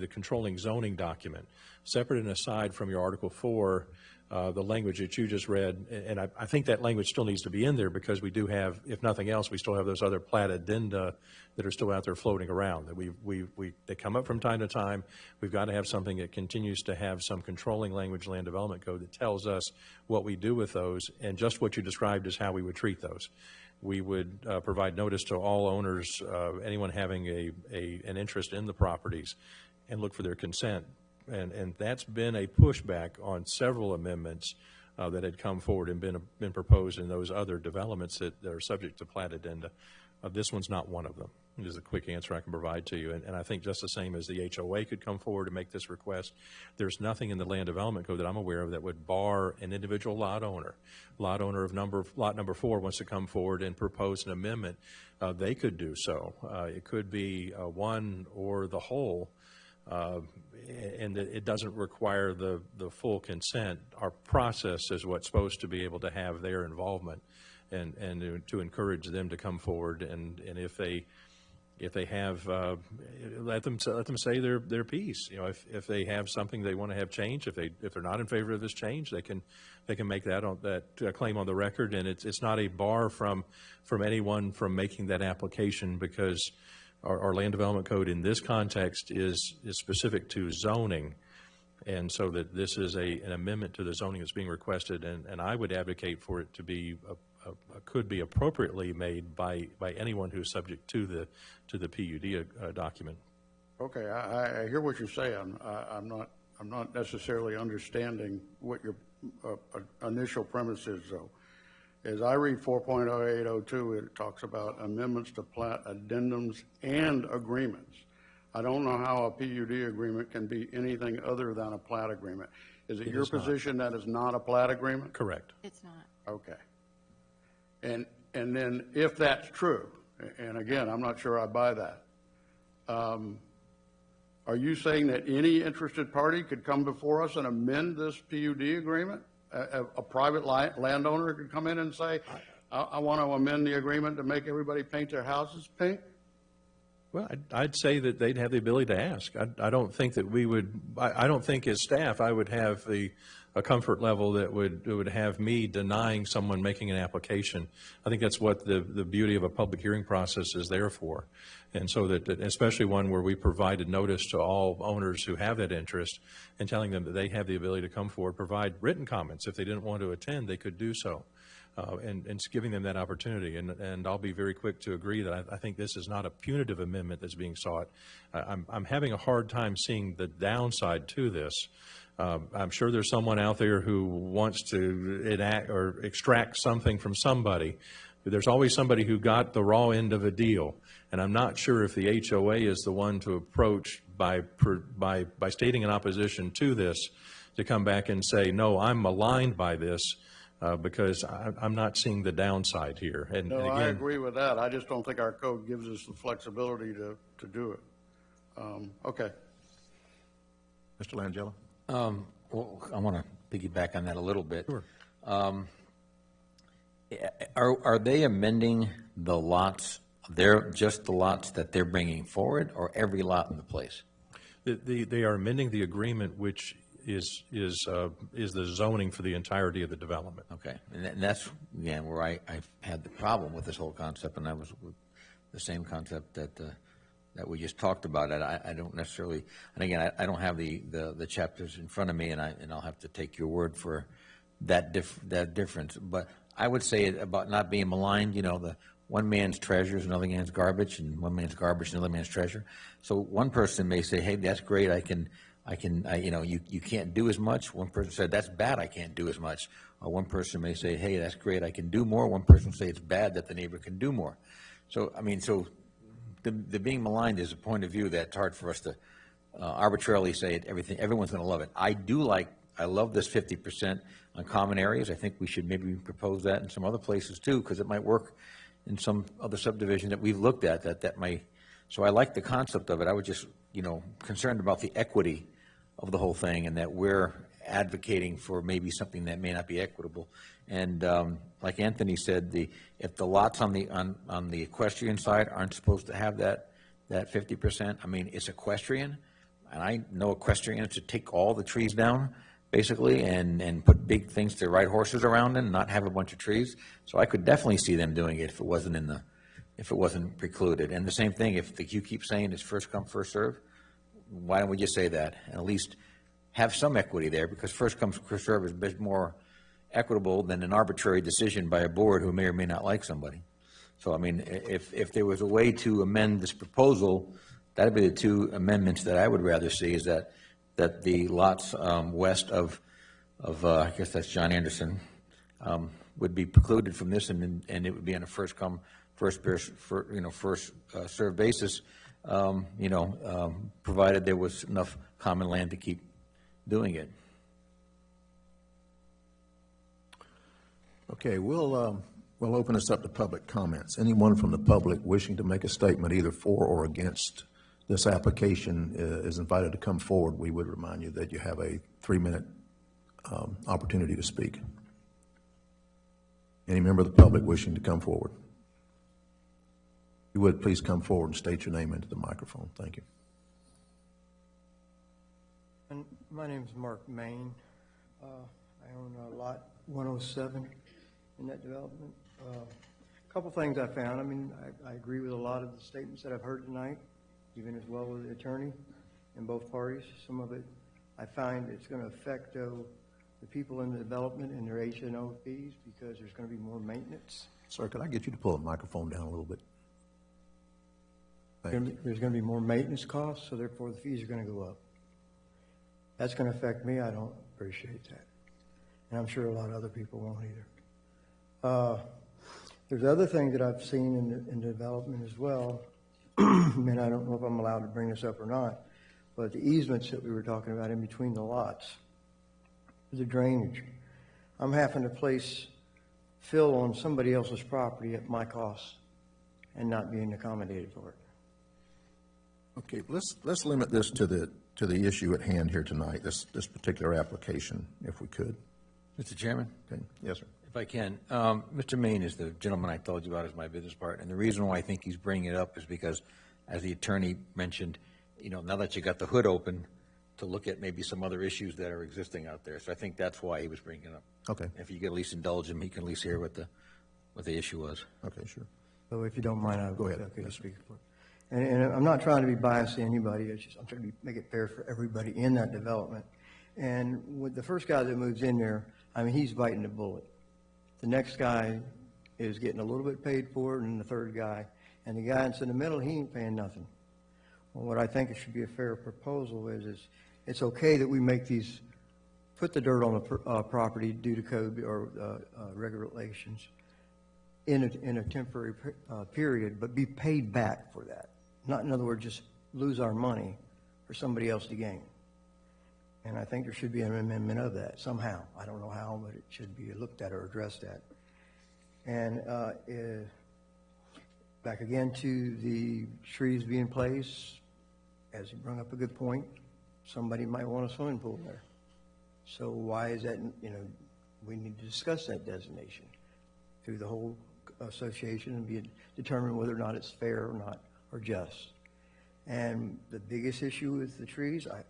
[SPEAKER 5] controlling zoning document, separate and aside from your Article 4, the language that you just read, and I think that language still needs to be in there because we do have, if nothing else, we still have those other plat addenda that are still out there floating around. That they come up from time to time. We've got to have something that continues to have some controlling language, Land Development Code, that tells us what we do with those, and just what you described is how we would treat those. We would provide notice to all owners, anyone having an interest in the properties, and look for their consent. And that's been a pushback on several amendments that had come forward and been proposed in those other developments that are subject to plat addenda. This one's not one of them. Is a quick answer I can provide to you. And I think just the same as the HOA could come forward and make this request, there's nothing in the Land Development Code that I'm aware of that would bar an individual lot owner of lot number 4 wants to come forward and propose an amendment. They could do so. It could be one or the whole. And it doesn't require the full consent. Our process is what's supposed to be able to have their involvement and to encourage them to come forward, and if they have, let them say their piece. If they have something they want to have changed, if they're not in favor of this change, they can make that claim on the record, and it's not a bar from anyone from making that application, because our Land Development Code in this context is specific to zoning, and so that this is an amendment to the zoning that's being requested, and I would advocate for it to be could be appropriately made by anyone who's subject to the PUD document.
[SPEAKER 8] Okay, I hear what you're saying. I'm not necessarily understanding what your initial premise is, though. As I read 4.0802, it talks about amendments to plat addendums and agreements. I don't know how a PUD agreement can be anything other than a plat agreement. Is it your position that is not a plat agreement?
[SPEAKER 5] Correct.
[SPEAKER 4] It's not.
[SPEAKER 8] Okay. And then if that's true, and again, I'm not sure I buy that, are you saying that any interested party could come before us and amend this PUD agreement? A private landowner could come in and say, I want to amend the agreement to make everybody paint their houses pink?
[SPEAKER 5] Well, I'd say that they'd have the ability to ask. I don't think that we would, I don't think as staff I would have a comfort level that would have me denying someone making an application. I think that's what the beauty of a public hearing process is there for. And so that, especially one where we provided notice to all owners who have that interest and telling them that they have the ability to come forward, provide written comments. If they didn't want to attend, they could do so. And it's giving them that opportunity. And I'll be very quick to agree that I think this is not a punitive amendment that's being sought. I'm having a hard time seeing the downside to this. I'm sure there's someone out there who wants to enact or extract something from somebody. There's always somebody who got the raw end of a deal. And I'm not sure if the HOA is the one to approach by stating an opposition to this to come back and say, no, I'm maligned by this. Because I'm not seeing the downside here. And again,
[SPEAKER 8] I agree with that. I just don't think our code gives us the flexibility to do it. Okay.
[SPEAKER 1] Mr. Langella?
[SPEAKER 3] Well, I want to piggyback on that a little bit.
[SPEAKER 5] Sure.
[SPEAKER 3] Are they amending the lots, just the lots that they're bringing forward, or every lot in the place?
[SPEAKER 5] They are amending the agreement, which is the zoning for the entirety of the development.
[SPEAKER 3] Okay, and that's, again, where I've had the problem with this whole concept, and that was with the same concept that we just talked about. I don't necessarily, and again, I don't have the chapters in front of me, and I'll have to take your word for that difference. But I would say about not being maligned, the one man's treasure is another man's garbage, and one man's garbage is another man's treasure. So one person may say, hey, that's great, you can't do as much. One person said, that's bad, I can't do as much. Or one person may say, hey, that's great, I can do more. One person say it's bad that the neighbor can do more. So, the being maligned is a point of view that's hard for us to arbitrarily say everyone's going to love it. I love this 50% on common areas. I think we should maybe propose that in some other places too, because it might work in some other subdivision that we've looked at that might. So I like the concept of it. I was just, concerned about the equity of the whole thing, and that we're advocating for maybe something that may not be equitable. And like Anthony said, if the lots on the equestrian side aren't supposed to have that 50%, it's equestrian, and I know equestrians to take all the trees down, basically, and put big things to ride horses around and not have a bunch of trees. So I could definitely see them doing it if it wasn't precluded. And the same thing, if you keep saying it's first come, first serve, why don't we just say that, and at least have some equity there, because first come, first serve is a bit more equitable than an arbitrary decision by a board who may or may not like somebody. So, if there was a way to amend this proposal, that'd be the two amendments that I would rather see, is that the lots west of I guess that's John Anderson, would be precluded from this, and it would be on a first come, first served basis, provided there was enough common land to keep doing it.
[SPEAKER 1] Okay, we'll open this up to public comments. Anyone from the public wishing to make a statement either for or against this application is invited to come forward. We would remind you that you have a 3-minute opportunity to speak. Any member of the public wishing to come forward? If you would, please come forward and state your name into the microphone. Thank you.
[SPEAKER 10] And my name is Mark Main. I own lot 107 in that development. A couple things I found. I agree with a lot of the statements that I've heard tonight, even as well with the attorney in both parties. Some of it I find it's going to affect the people in the development and their HNO fees, because there's going to be more maintenance.
[SPEAKER 1] Sir, could I get you to pull the microphone down a little bit?
[SPEAKER 10] There's going to be more maintenance costs, so therefore the fees are going to go up. That's going to affect me. I don't appreciate that. And I'm sure a lot of other people won't either. There's other things that I've seen in the development as well. I don't know if I'm allowed to bring this up or not, but the easements that we were talking about in between the lots, the drainage. I'm having to place fill on somebody else's property at my cost and not being accommodated for it.
[SPEAKER 1] Okay, let's limit this to the issue at hand here tonight, this particular application, if we could.
[SPEAKER 3] Mr. Chairman?
[SPEAKER 1] Okay. Yes, sir.
[SPEAKER 3] If I can, Mr. Main is the gentleman I told you about as my business partner, and the reason why I think he's bringing it up is because, as the attorney mentioned, now that you got the hood open, to look at maybe some other issues that are existing out there. So I think that's why he was bringing it up.
[SPEAKER 1] Okay.
[SPEAKER 3] If you could at least indulge him, he can at least hear what the issue was.
[SPEAKER 1] Okay, sure.
[SPEAKER 10] So if you don't mind, I'll
[SPEAKER 1] Go ahead.
[SPEAKER 10] Okay, yes, speak for it. And I'm not trying to be biased to anybody. I'm trying to make it fair for everybody in that development. And with the first guy that moves in there, he's biting the bullet. The next guy is getting a little bit paid for it, and the third guy. And the guy that's in the middle, he ain't paying nothing. Well, what I think it should be a fair proposal is it's okay that we make these, put the dirt on the property due to code or regulations in a temporary period, but be paid back for that. Not, in other words, just lose our money for somebody else to gain. And I think there should be an amendment of that somehow. I don't know how, but it should be looked at or addressed at. And back again to the trees being placed, as you brought up a good point, somebody might want a swimming pool there. So why is that, we need to discuss that designation. through the whole association and determine whether or not it's fair or not, or just. And the biggest issue with the trees, I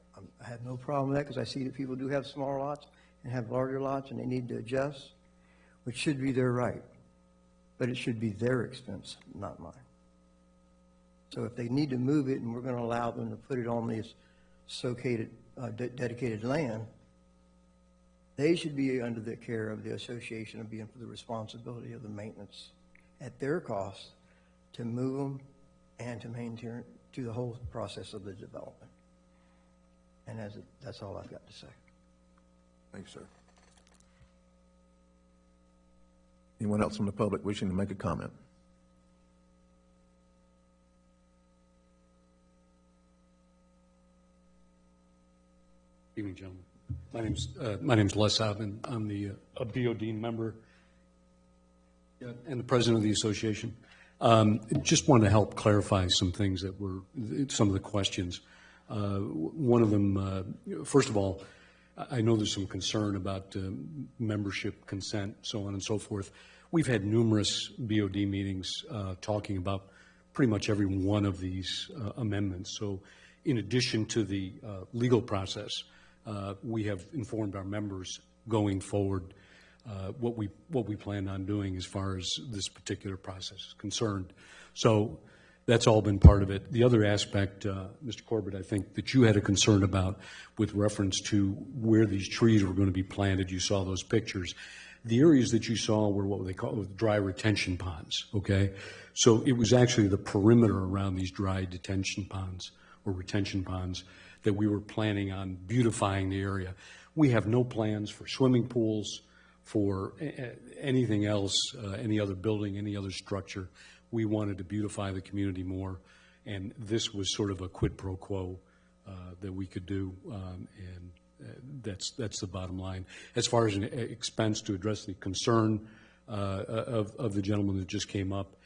[SPEAKER 10] have no problem with that, because I see that people do have smaller lots and have larger lots, and they need to adjust, which should be their right. But it should be their expense, not mine. So if they need to move it, and we're going to allow them to put it on this dedicated land, they should be under the care of the association and being for the responsibility of the maintenance at their cost to move them and to maintain to the whole process of the development. And that's all I've got to say.
[SPEAKER 1] Thanks, sir. Anyone else from the public wishing to make a comment?
[SPEAKER 11] Evening, gentlemen. My name's Les Alvin. I'm the a BOD member and the president of the association. Just wanted to help clarify some things that were some of the questions. One of them, first of all, I know there's some concern about membership consent, so on and so forth. We've had numerous BOD meetings talking about pretty much every one of these amendments. So in addition to the legal process, we have informed our members going forward what we plan on doing as far as this particular process is concerned. So that's all been part of it. The other aspect, Mr. Corbett, I think that you had a concern about with reference to where these trees were going to be planted. You saw those pictures. The areas that you saw were what they call dry retention ponds, okay? So it was actually the perimeter around these dry detention ponds or retention ponds that we were planning on beautifying the area. We have no plans for swimming pools, for anything else, any other building, any other structure. We wanted to beautify the community more, and this was sort of a quid pro quo that we could do, and that's the bottom line. As far as an expense, to address the concern of the gentleman that just came up,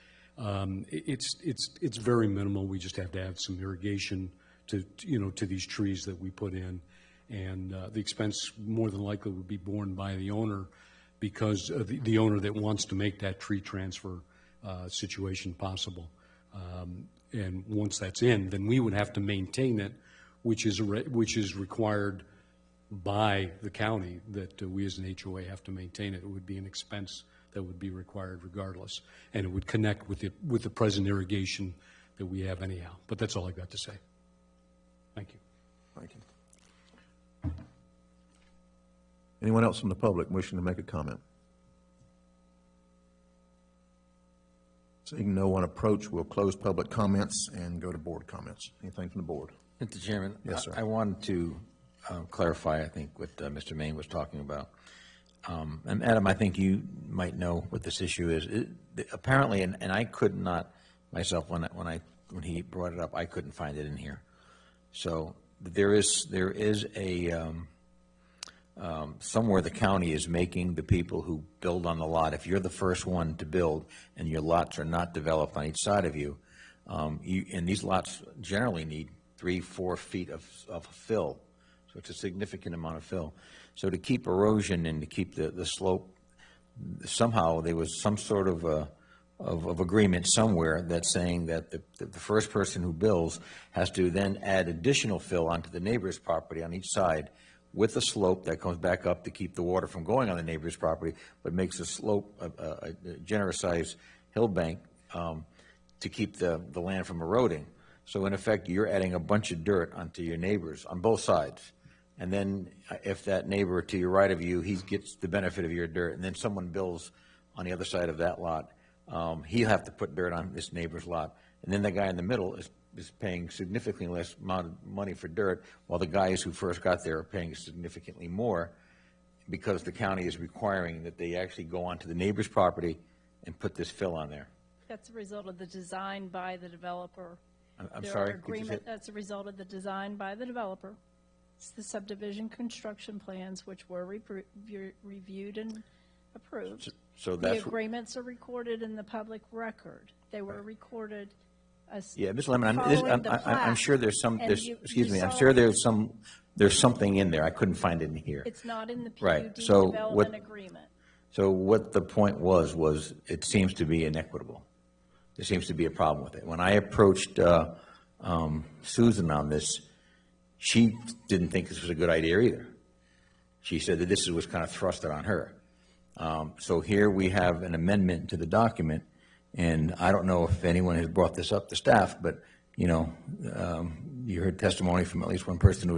[SPEAKER 11] it's very minimal. We just have to add some irrigation to these trees that we put in, and the expense more than likely would be borne by the owner, because of the owner that wants to make that tree transfer situation possible. And once that's in, then we would have to maintain it, which is required by the county, that we as an HOA have to maintain it. It would be an expense that would be required regardless, and it would connect with the present irrigation that we have anyhow. But that's all I got to say. Thank you.
[SPEAKER 1] Thank you. Anyone else from the public wishing to make a comment? Seeing no one approach, we'll close public comments and go to board comments. Anything from the board?
[SPEAKER 3] Mr. Chairman?
[SPEAKER 1] Yes, sir.
[SPEAKER 3] I wanted to clarify, I think, what Mr. Maine was talking about. And Adam, I think you might know what this issue is. Apparently, and I could not myself, when he brought it up, I couldn't find it in here. So there is a somewhere the county is making the people who build on the lot, if you're the first one to build and your lots are not developed on each side of you, and these lots generally need 3-4 feet of fill, so it's a significant amount of fill. So to keep erosion and to keep the slope, somehow there was some sort of agreement somewhere that's saying that the first person who builds has to then add additional fill onto the neighbor's property on each side, with a slope that comes back up to keep the water from going on the neighbor's property, but makes a slope, a generous size hill bank to keep the land from eroding. So in effect, you're adding a bunch of dirt onto your neighbors on both sides. And then if that neighbor to your right of you, he gets the benefit of your dirt, and then someone builds on the other side of that lot, he'll have to put dirt on this neighbor's lot. And then the guy in the middle is paying significantly less amount of money for dirt, while the guys who first got there are paying significantly more, because the county is requiring that they actually go onto the neighbor's property and put this fill on there.
[SPEAKER 2] That's a result of the design by the developer.
[SPEAKER 3] I'm sorry?
[SPEAKER 2] That's a result of the design by the developer. It's the subdivision construction plans, which were reviewed and approved.
[SPEAKER 3] So
[SPEAKER 2] the
[SPEAKER 3] that's
[SPEAKER 2] agreements are recorded in the public record. They were recorded as
[SPEAKER 3] yeah, Ms. Lemon, I'm sure there's some. Excuse me. I'm
[SPEAKER 2] saw
[SPEAKER 3] sure there's something in there. I couldn't find it in here.
[SPEAKER 2] It's not in the PUD
[SPEAKER 3] Right. So
[SPEAKER 2] development agreement.
[SPEAKER 3] So what the point was it seems to be inequitable. There seems to be a problem with it. When I approached Susan on this, she didn't think this was a good idea either. She said that this was kind of thrusted on her. So here we have an amendment to the document, and I don't know if anyone has brought this up to staff, but, you know, you heard testimony from at least one person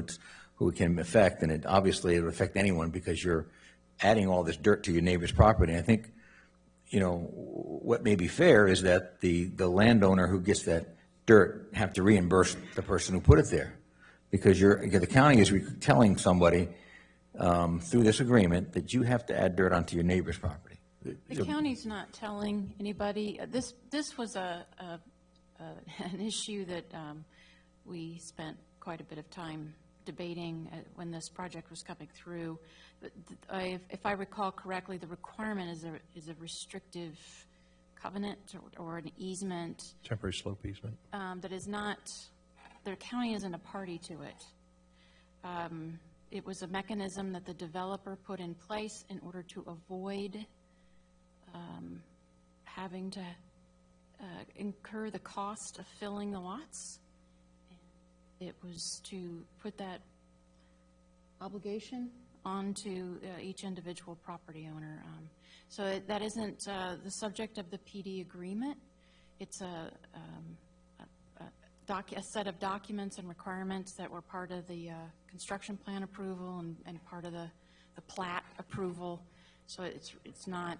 [SPEAKER 3] who it can affect, and obviously it would affect anyone because you're adding all this dirt to your neighbor's property. I think, you know, what may be fair is that the landowner who gets that dirt have to reimburse the person who put it there, because the county is telling somebody through this agreement that you have to add dirt onto your neighbor's property.
[SPEAKER 4] The county's not telling anybody. This was an issue that we spent quite a bit of time debating when this project was coming through. But if I recall correctly, the requirement is a restrictive covenant or an easement.
[SPEAKER 5] Temporary slope easement.
[SPEAKER 4] That is not, the county isn't a party to it. It was a mechanism that the developer put in place in order to avoid having to incur the cost of filling the lots. It was to put that obligation onto each individual property owner. So that isn't the subject of the PD agreement. It's a set of documents and requirements that were part of the construction plan approval and part of the plat approval. So it's not,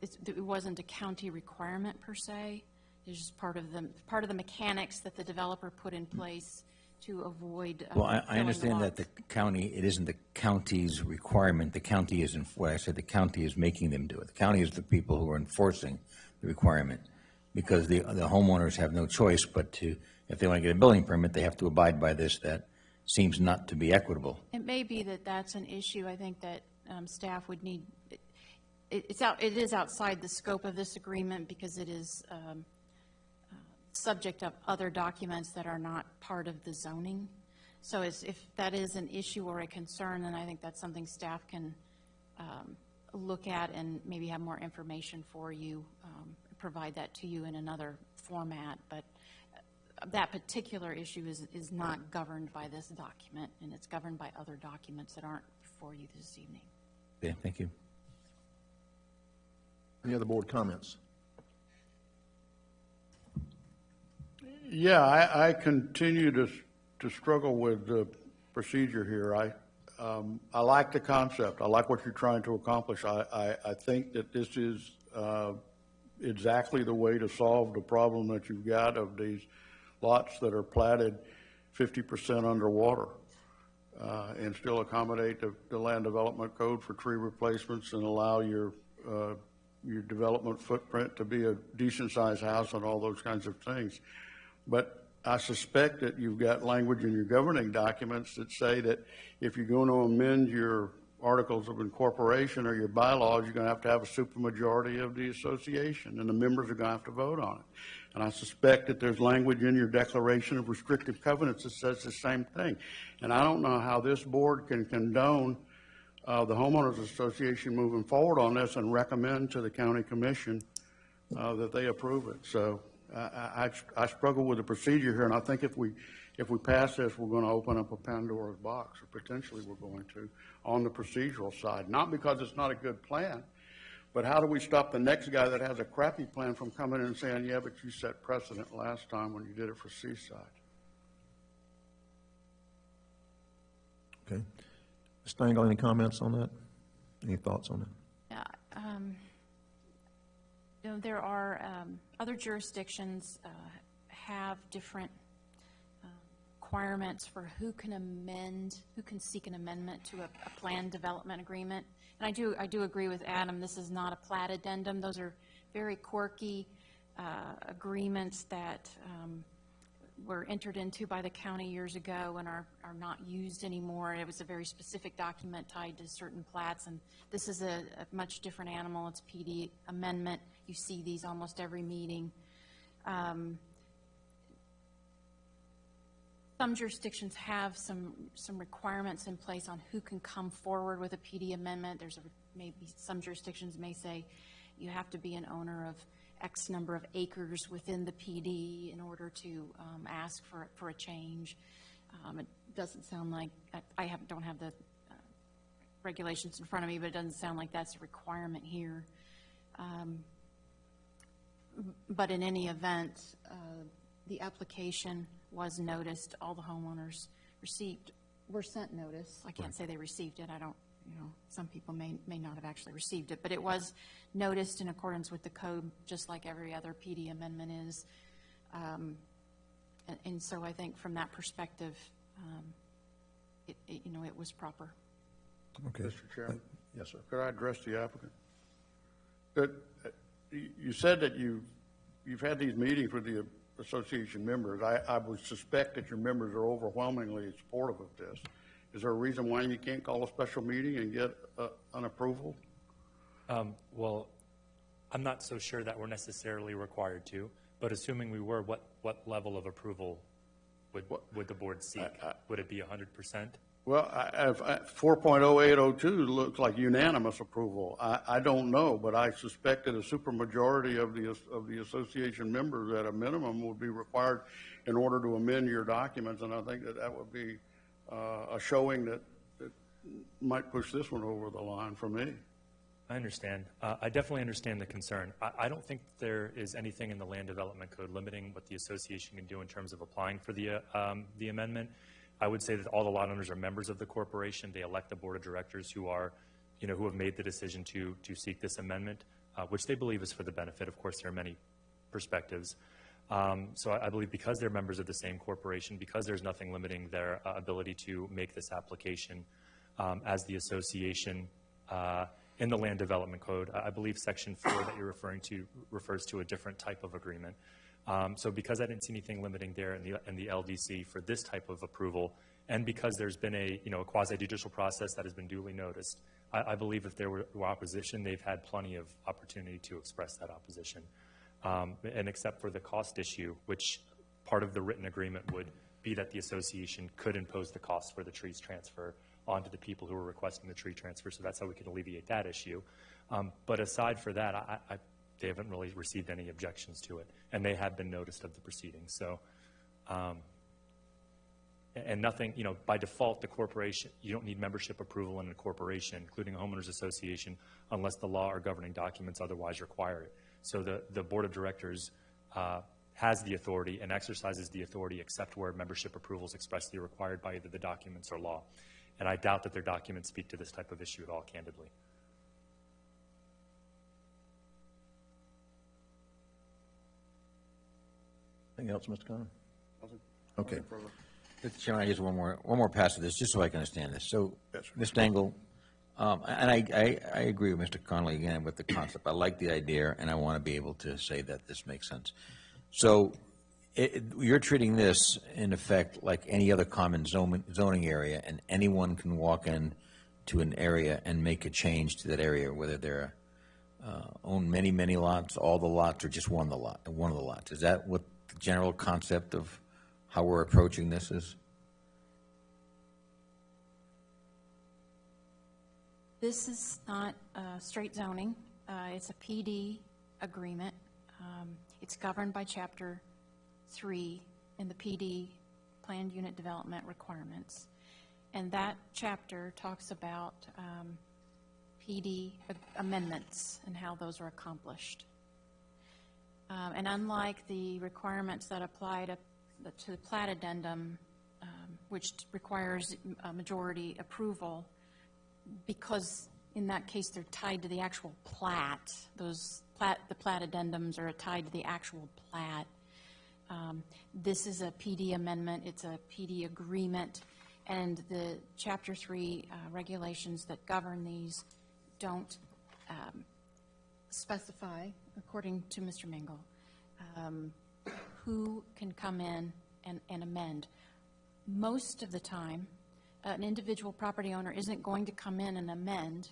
[SPEAKER 4] it wasn't a county requirement per se. It's just part of the mechanics that the developer put in place to avoid.
[SPEAKER 3] Well, I understand that the county, it isn't the county's requirement. The county isn't, what I said, the county is making them do it. The county is the people who are enforcing the requirement, because the homeowners have no choice but to, if they want to get a building permit, they have to abide by this. That seems not to be equitable.
[SPEAKER 4] It may be that that's an issue. I think that staff would need, it is outside the scope of this agreement because it is subject of other documents that are not part of the zoning. So if that is an issue or a concern, then I think that's something staff can look at and maybe have more information for you, provide that to you in another format. But that particular issue is not governed by this document, and it's governed by other documents that aren't before you this evening.
[SPEAKER 3] Yeah, thank you.
[SPEAKER 1] Any other board comments?
[SPEAKER 8] Yeah, I continue to struggle with the procedure here. I like the concept. I like what you're trying to accomplish. I think that this is exactly the way to solve the problem that you've got of these lots that are platted 50% underwater and still accommodate the land development code for tree replacements and allow your development footprint to be a decent-sized house and all those kinds of things. But I suspect that you've got language in your governing documents that say that if you're going to amend your articles of incorporation or your bylaws, you're going to have a supermajority of the association, and the members are going to have to vote on it. And I suspect that there's language in your declaration of restrictive covenants that says the same thing. And I don't know how this board can condone the homeowners association moving forward on this and recommend to the county commission that they approve it. So I struggle with the procedure here, and I think if we pass this, we're going to open up a Pandora's box, or potentially we're going to, on the procedural side. Not because it's not a good plan, but how do we stop the next guy that has a crappy plan from coming in and saying, yeah, but you set precedent last time when you did it for Seaside?
[SPEAKER 1] Okay. Ms. Stengel, any comments on that? Any thoughts on that?
[SPEAKER 4] You know, there are other jurisdictions have different requirements for who can seek an amendment to a planned development agreement. And I do agree with Adam, this is not a plat addendum. Those are very quirky agreements that were entered into by the county years ago and are not used anymore. It was a very specific document tied to certain plats, and this is a much different animal. It's PD amendment. You see these almost every meeting. Some jurisdictions have some requirements in place on who can come forward with a PD amendment. Maybe some jurisdictions may say you have to be an owner of X number of acres within the PD in order to ask for a change. It doesn't sound like, don't have the regulations in front of me, but it doesn't sound like that's a requirement here. But in any event, the application was noticed. All the homeowners were sent notice. I can't say they received it. I don't, some people may not have actually received it, but it was noticed in accordance with the code, just like every other PD amendment is. And so I think from that perspective, it was proper.
[SPEAKER 1] Okay.
[SPEAKER 8] Mr. Chairman?
[SPEAKER 1] Yes, sir.
[SPEAKER 8] Could I address the applicant? You said that you've had these meetings with the association members. I would suspect that your members are overwhelmingly supportive of this. Is there a reason why you can't call a special meeting and get an approval?
[SPEAKER 6] Well, I'm not so sure that we're necessarily required to, but assuming we were, what level of approval would the board seek? Would it be 100%?
[SPEAKER 8] Well, 4.0802 looks like unanimous approval. I don't know, but I suspect that a supermajority of the association members at a minimum would be required in order to amend your documents, and I think that would be a showing that might push this one over the line for me.
[SPEAKER 6] I understand. I definitely understand the concern. I don't think there is anything in the Land Development Code limiting what the association can do in terms of applying for the amendment. I would say that all the lot owners are members of the corporation. They elect the board of directors who are, who have made the decision to seek this amendment, which they believe is for the benefit. Of course, there are many perspectives. So I believe because they're members of the same corporation, because there's nothing limiting their ability to make this application as the association in the Land Development Code, I believe Section 4 that you're referring to refers to a different type of agreement. So because I didn't see anything limiting there in the LDC for this type of approval, and because there's been a quasi-judicial process that has been duly noticed, I believe if there were opposition, they've had plenty of opportunity to express that opposition. And except for the cost issue, which part of the written agreement would be that the association could impose the cost for the trees transfer onto the people who were requesting the tree transfer, so that's how we can alleviate that issue. But aside for that, they haven't really received any objections to it, and they have been noticed of the proceedings. So, and nothing, by default, the corporation, you don't need membership approval in a corporation, including a homeowners association, unless the law or governing documents otherwise require it. So the board of directors has the authority and exercises the authority except where membership approval is expressly required by either the documents or law. And I doubt that their documents speak to this type of issue at all, candidly.
[SPEAKER 1] Anything else, Mr. Conner? Okay.
[SPEAKER 3] Mr. Chairman, I just one more pass of this, just so I can understand this. So,
[SPEAKER 1] Yes, sir.
[SPEAKER 3] Ms. Dangle, and I agree with Mr. Connolly again with the concept. I like the idea, and I want to be able to say that this makes sense. So, you're treating this, in effect, like any other common zoning area, and anyone can walk in to an area and make a change to that area, whether they're own many lots, all the lots, or just one of the lots. Is that what the general concept of how we're approaching this is?
[SPEAKER 4] This is not straight zoning. It's a PD agreement. It's governed by Chapter 3 in the PD Planned Unit Development Requirements. And that chapter talks about PD amendments and how those are accomplished. And unlike the requirements that apply to the plat addendum, which requires a majority approval, because in that case they're tied to the actual plat, the plat addendums are tied to the actual plat. This is a PD amendment, it's a PD agreement, and the Chapter 3 regulations that govern these don't specify, according to Mr. Mingle, who can come in and amend. Most of the time, an individual property owner isn't going to come in and amend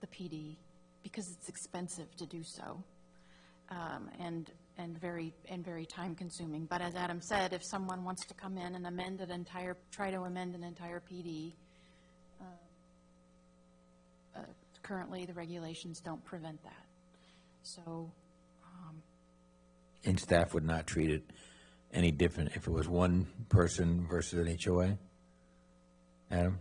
[SPEAKER 4] the PD because it's expensive to do so. And and very time-consuming. But as Adam said, if someone wants to come in and try to amend an entire PD, currently the regulations don't prevent that. So,
[SPEAKER 3] And staff would not treat it any different if it was one person versus an HOA? Adam?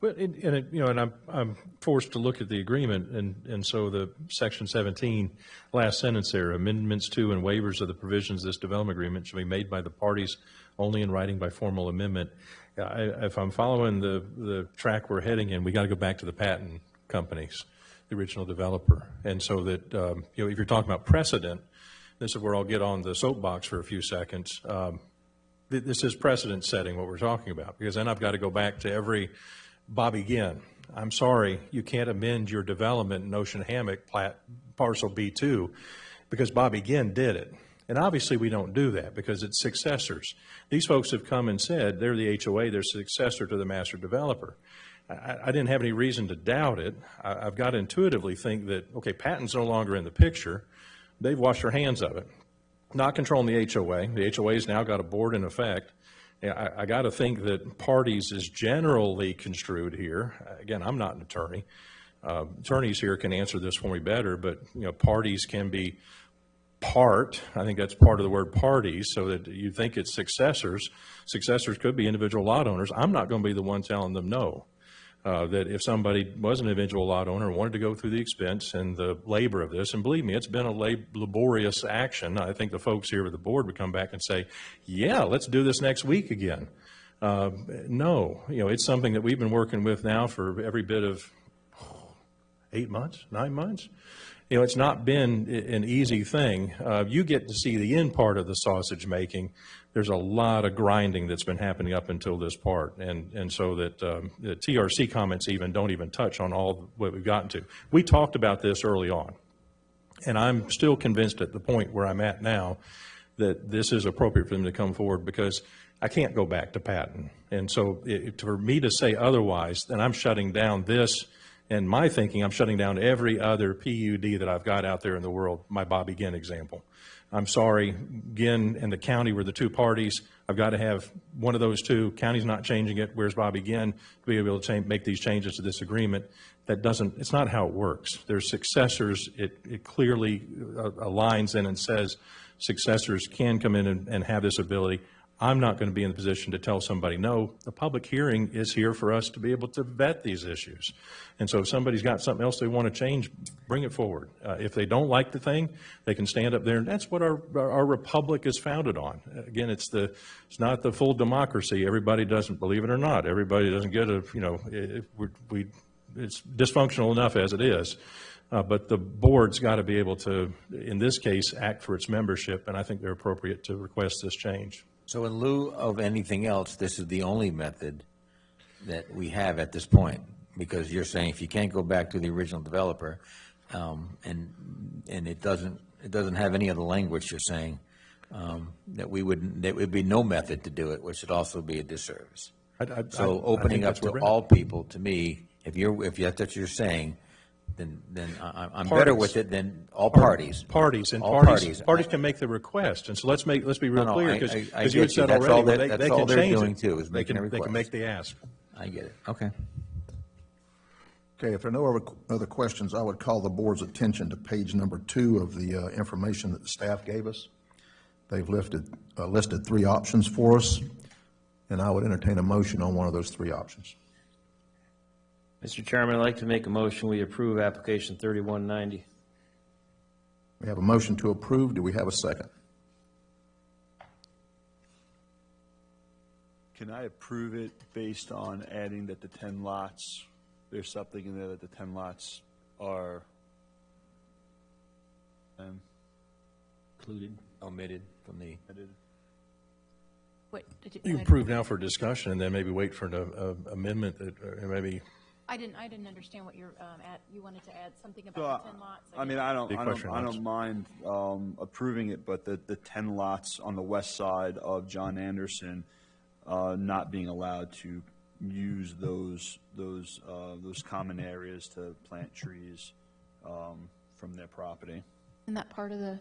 [SPEAKER 5] Well, and I'm forced to look at the agreement, and so the section 17, last sentence there, amendments to and waivers of the provisions of this development agreement shall be made by the parties only in writing by formal amendment. If I'm following the track we're heading in, we got to go back to the patent companies, the original developer. And so that, if you're talking about precedent, this is where I'll get on the soapbox for a few seconds. This is precedent setting, what we're talking about, because then I've got to go back to every Bobby Ginn. I'm sorry, you can't amend your development in Ocean Hammock parcel B2 because Bobby Ginn did it. And obviously we don't do that because it's successors. These folks have come and said they're the HOA, they're successor to the master developer. I didn't have any reason to doubt it. I've got to intuitively think that, okay, patent's no longer in the picture. They've washed their hands of it. Not controlling the HOA. The HOA's now got a board in effect. I got to think that parties is generally construed here. Again, I'm not an attorney. Attorneys here can answer this for me better, but parties can be part. I think that's part of the word parties, so that you think it's successors. Successors could be individual lot owners. I'm not going to be the one telling them no. That if somebody was an individual lot owner and wanted to go through the expense and the labor of this, and believe me, it's been a laborious action. I think the folks here with the board would come back and say, yeah, let's do this next week again. No, it's something that we've been working with now for every bit of 8 months, 9 months. It's not been an easy thing. You get to see the end part of the sausage making. There's a lot of grinding that's been happening up until this part, and so that the TRC comments don't even touch on all what we've gotten to. We talked about this early on, and I'm still convinced at the point where I'm at now that this is appropriate for them to come forward because I can't go back to patent. And so for me to say otherwise, then I'm shutting down this. And my thinking, I'm shutting down every other PUD that I've got out there in the world, my Bobby Ginn example. I'm sorry, Ginn and the county were the two parties. I've got to have one of those two. County's not changing it. Where's Bobby Ginn to be able to make these changes to this agreement? It's not how it works. There's successors. It clearly aligns in and says successors can come in and have this ability. I'm not going to be in the position to tell somebody, no, the public hearing is here for us to be able to vet these issues. And so if somebody's got something else they want to change, bring it forward. If they don't like the thing, they can stand up there, and that's what our republic is founded on. Again, it's not the full democracy. Everybody doesn't, believe it or not, everybody doesn't get it's dysfunctional enough as it is. But the board's got to be able to, in this case, act for its membership, and I think they're appropriate to request this change.
[SPEAKER 3] So in lieu of anything else, this is the only method that we have at this point, because you're saying if you can't go back to the original developer, and it doesn't have any other language, you're saying that would be no method to do it, which would also be a disservice. So opening up to all people, to me, if that's what you're saying, then I'm better with it than all parties.
[SPEAKER 5] Parties can make the request, and so let's be real clear, because you had said already, they can change it. They can make the ask.
[SPEAKER 3] I get it, okay.
[SPEAKER 1] Okay, if there are no other questions, I would call the board's attention to page number 2 of the information that the staff gave us. They've listed 3 options for us, and I would entertain a motion on one of those 3 options.
[SPEAKER 9] Mr. Chairman, I'd like to make a motion, we approve application 3190.
[SPEAKER 1] We have a motion to approve. Do we have a second?
[SPEAKER 7] Can I approve it based on adding that the 10 lots, there's something in there that the 10 lots are
[SPEAKER 3] Included, omitted from the.
[SPEAKER 4] Wait,
[SPEAKER 5] You approve now for discussion, and then maybe wait for an amendment that maybe.
[SPEAKER 4] I didn't understand what you're you wanted to add something about the 10 lots.
[SPEAKER 7] I mean, I don't mind approving it, but the 10 lots on the west side of John Anderson not being allowed to use those common areas to plant trees from their property.
[SPEAKER 4] Isn't that part of the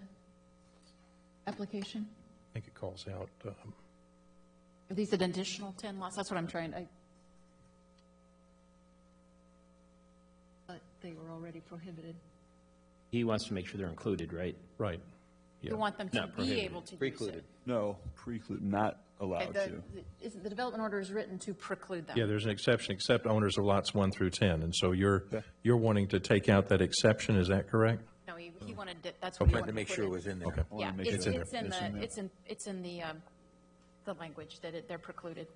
[SPEAKER 4] application?
[SPEAKER 5] I think it calls out,
[SPEAKER 4] Are these an additional 10 lots? That's what I'm trying to. But they were already prohibited.
[SPEAKER 9] He wants to make sure they're included, right?
[SPEAKER 5] right.
[SPEAKER 4] You want them to
[SPEAKER 9] Not
[SPEAKER 4] be
[SPEAKER 9] prohibited.
[SPEAKER 4] able to do so.
[SPEAKER 3] Precluded.
[SPEAKER 7] No, preclude, not allowed to.
[SPEAKER 4] The development order is written to preclude them.
[SPEAKER 5] Yeah, there's an exception, except owners of lots 1 through 10. And so you're wanting to take out that exception, is that correct?
[SPEAKER 4] No, he wanted, that's what he
[SPEAKER 3] Wanted
[SPEAKER 4] wanted
[SPEAKER 3] to make
[SPEAKER 4] put
[SPEAKER 3] sure it
[SPEAKER 4] in.
[SPEAKER 3] was in there.
[SPEAKER 5] Okay.
[SPEAKER 4] Yeah,
[SPEAKER 7] make
[SPEAKER 4] it's
[SPEAKER 7] sure
[SPEAKER 4] it's in
[SPEAKER 7] it's in there.
[SPEAKER 4] it's in the language that they're precluded.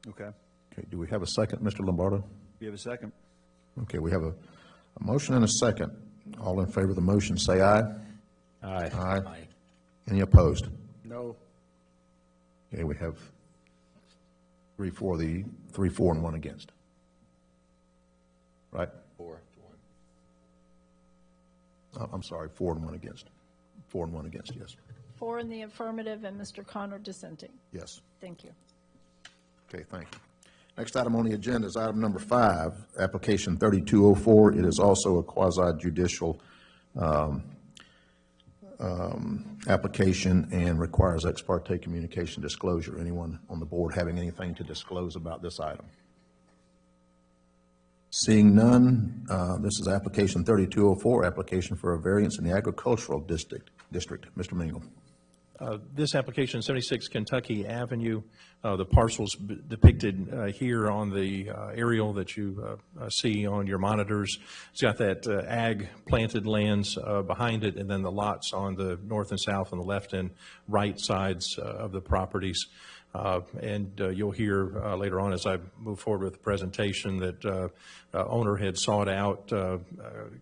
[SPEAKER 7] Okay.
[SPEAKER 1] Okay, do we have a second, Mr. Lombardo?
[SPEAKER 7] We have a second.
[SPEAKER 1] Okay, we have a motion and a second. All in favor of the motion, say aye.
[SPEAKER 9] Aye.
[SPEAKER 1] Aye. Any opposed?
[SPEAKER 8] No.
[SPEAKER 1] Okay, we have 3 for, and 1 against. Right?
[SPEAKER 3] 4 to 1.
[SPEAKER 1] I'm sorry, 4 and 1 against. 4 and 1 against, yes.
[SPEAKER 2] 4 in the affirmative and Mr. Connor dissenting.
[SPEAKER 1] Yes.
[SPEAKER 2] Thank you.
[SPEAKER 1] Okay, thank you. Next item on the agenda is item number 5, application 3204. It is also a quasi-judicial application and requires ex parte communication disclosure. Anyone on the board having anything to disclose about this item? Seeing none, this is application 3204, application for a variance in the agricultural district. Mr. Mingle.
[SPEAKER 5] This application, 76 Kentucky Avenue, the parcels depicted here on the aerial that you see on your monitors. It's got that ag planted lands behind it, and then the lots on the north and south and the left and right sides of the properties. And you'll hear later on as I move forward with the presentation that owner had sought out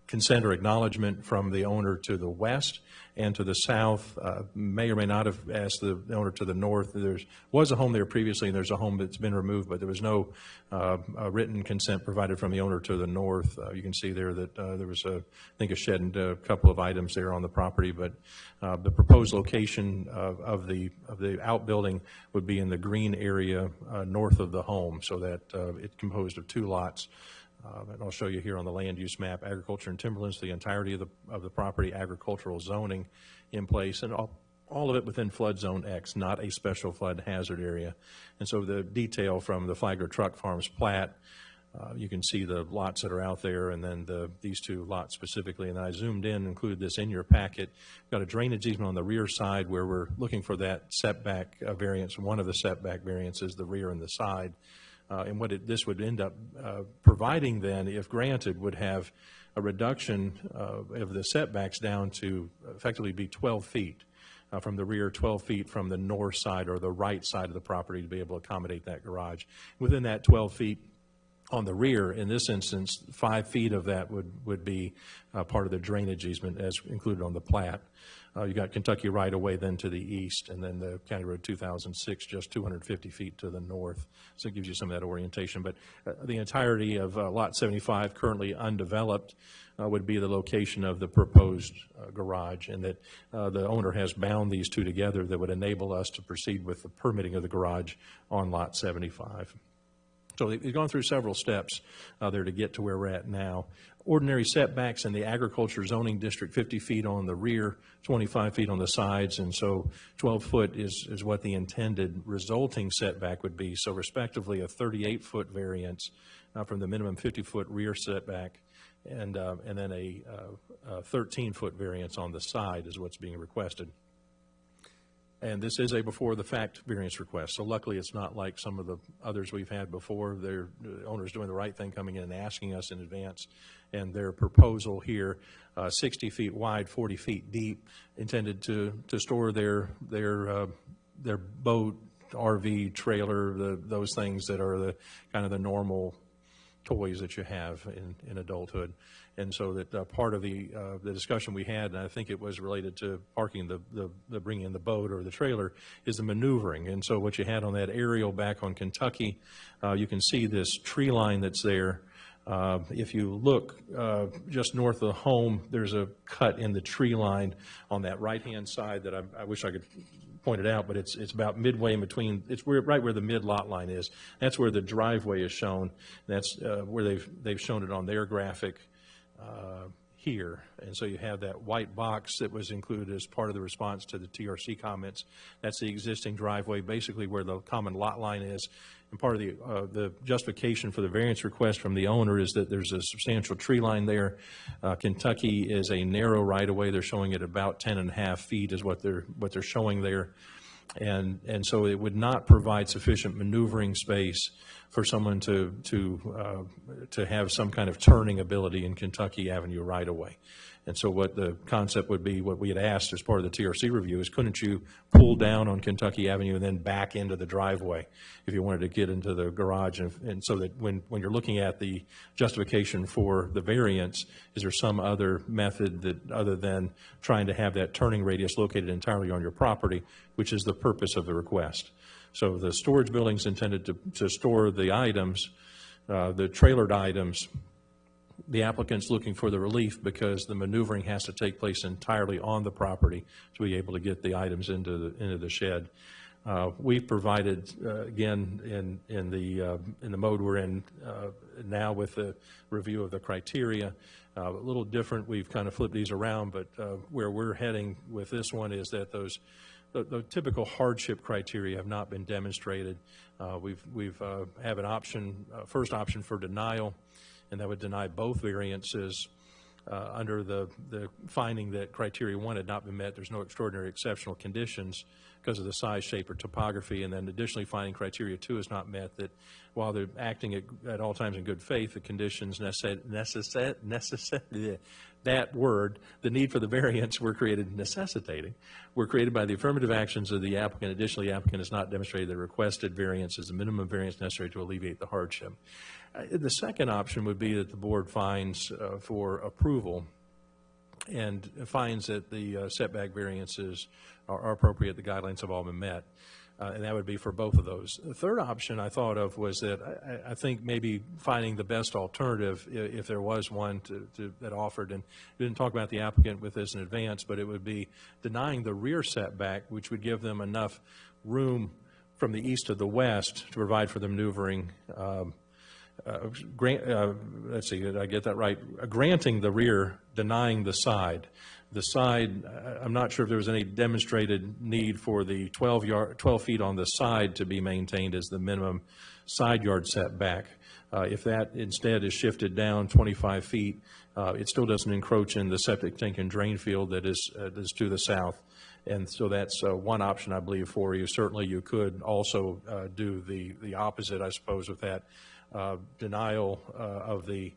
[SPEAKER 5] consent or acknowledgement from the owner to the west and to the south. May or may not have asked the owner to the north. There was a home there previously, and there's a home that's been removed, but there was no written consent provided from the owner to the north. You can see there that there was, I think, a shed and a couple of items there on the property, but the proposed location of the outbuilding would be in the green area north of the home, so that it's composed of 2 lots. And I'll show you here on the land use map, agriculture and timberlands, the entirety of the property, agricultural zoning in place, and all of it within flood zone X, not a special flood hazard area. And so the detail from the Flagler Truck Farms plat, you can see the lots that are out there, and then these 2 lots specifically. And I zoomed in, included this in your packet. Got a drainage easement on the rear side where we're looking for that setback variance. One of the setback variances, the rear and the side. And what this would end up providing then, if granted, would have a reduction of the setbacks down to effectively be 12 feet from the rear, 12 feet from the north side or the right side of the property to be able to accommodate that garage. Within that 12 feet on the rear, in this instance, 5 feet of that would be part of the drainage easement as included on the plat. You got Kentucky right-of-way then to the east, and then the County Road 2006 just 250 feet to the north. So it gives you some of that orientation. But the entirety of Lot 75, currently undeveloped, would be the location of the proposed garage, and that the owner has bound these 2 together that would enable us to proceed with the permitting of the garage on Lot 75. So they've gone through several steps there to get to where we're at now. Ordinary setbacks in the agriculture zoning district, 50 feet on the rear, 25 feet on the sides, and so 12 foot is what the intended resulting setback would be. So respectively, a 38-foot variance from the minimum 50-foot rear setback, and then a 13-foot variance on the side is what's being requested. And this is a before-the-fact variance request, so luckily it's not like some of the others we've had before. The owner's doing the right thing, coming in and asking us in advance, and their proposal here, 60 feet wide, 40 feet deep, intended to store their boat, RV, trailer, those things that are the kind of the normal toys that you have in adulthood. And so that part of the discussion we had, and I think it was related to parking the bringing in the boat or the trailer, is the maneuvering. And so what you had on that aerial back on Kentucky, you can see this tree line that's there. If you look just north of the home, there's a cut in the tree line on that right-hand side that I wish I could point it out, but it's about midway in between. It's right where the mid lot line is. That's where the driveway is shown. That's where they've shown it on their graphic here. And so you have that white box that was included as part of the response to the TRC comments. That's the existing driveway, basically where the common lot line is. And part of the justification for the variance request from the owner is that there's a substantial tree line there. Kentucky is a narrow right-of-way. They're showing it about 10.5 feet is what they're showing there. And so it would not provide sufficient maneuvering space for someone to have some kind of turning ability in Kentucky Avenue right-of-way. And so what the concept would be, what we had asked as part of the TRC review is, couldn't you pull down on Kentucky Avenue and then back into the driveway if you wanted to get into the garage? And so that when you're looking at the justification for the variance, is there some other method that, other than trying to have that turning radius located entirely on your property, which is the purpose of the request? So the storage building's intended to store the items, the trailered items. The applicant's looking for the relief because the maneuvering has to take place entirely on the property to be able to get the items into the shed. We've provided, again, in the mode we're in now with the review of the criteria, a little different. We've kind of flipped these around, but where we're heading with this one is that the typical hardship criteria have not been demonstrated. We've have an option, first option for denial, and that would deny both variances under the finding that criteria 1 had not been met. There's no extraordinary exceptional conditions because of the size, shape, or topography, and then additionally finding criteria 2 is not met, that while they're acting at all times in good faith, the conditions that word, the need for the variance were created by the affirmative actions of the applicant. Additionally, the applicant has not demonstrated the requested variance is the minimum variance necessary to alleviate the hardship. The second option would be that the board finds for approval and finds that the setback variances are appropriate, the guidelines have all been met. And that would be for both of those. The third option I thought of was that I think maybe finding the best alternative, if there was one that offered, and we didn't talk about the applicant with this in advance, but it would be denying the rear setback, which would give them enough room from the east to the west to provide for the maneuvering. Let's see, did I get that right? Granting the rear, denying the side. The side, I'm not sure if there was any demonstrated need for the 12 feet on the side to be maintained as the minimum side yard setback. If that instead is shifted down 25 feet, it still doesn't encroach in the septic tank and drain field that is to the south. And so that's one option, I believe, for you. Certainly you could also do the opposite, I suppose, with that denial of the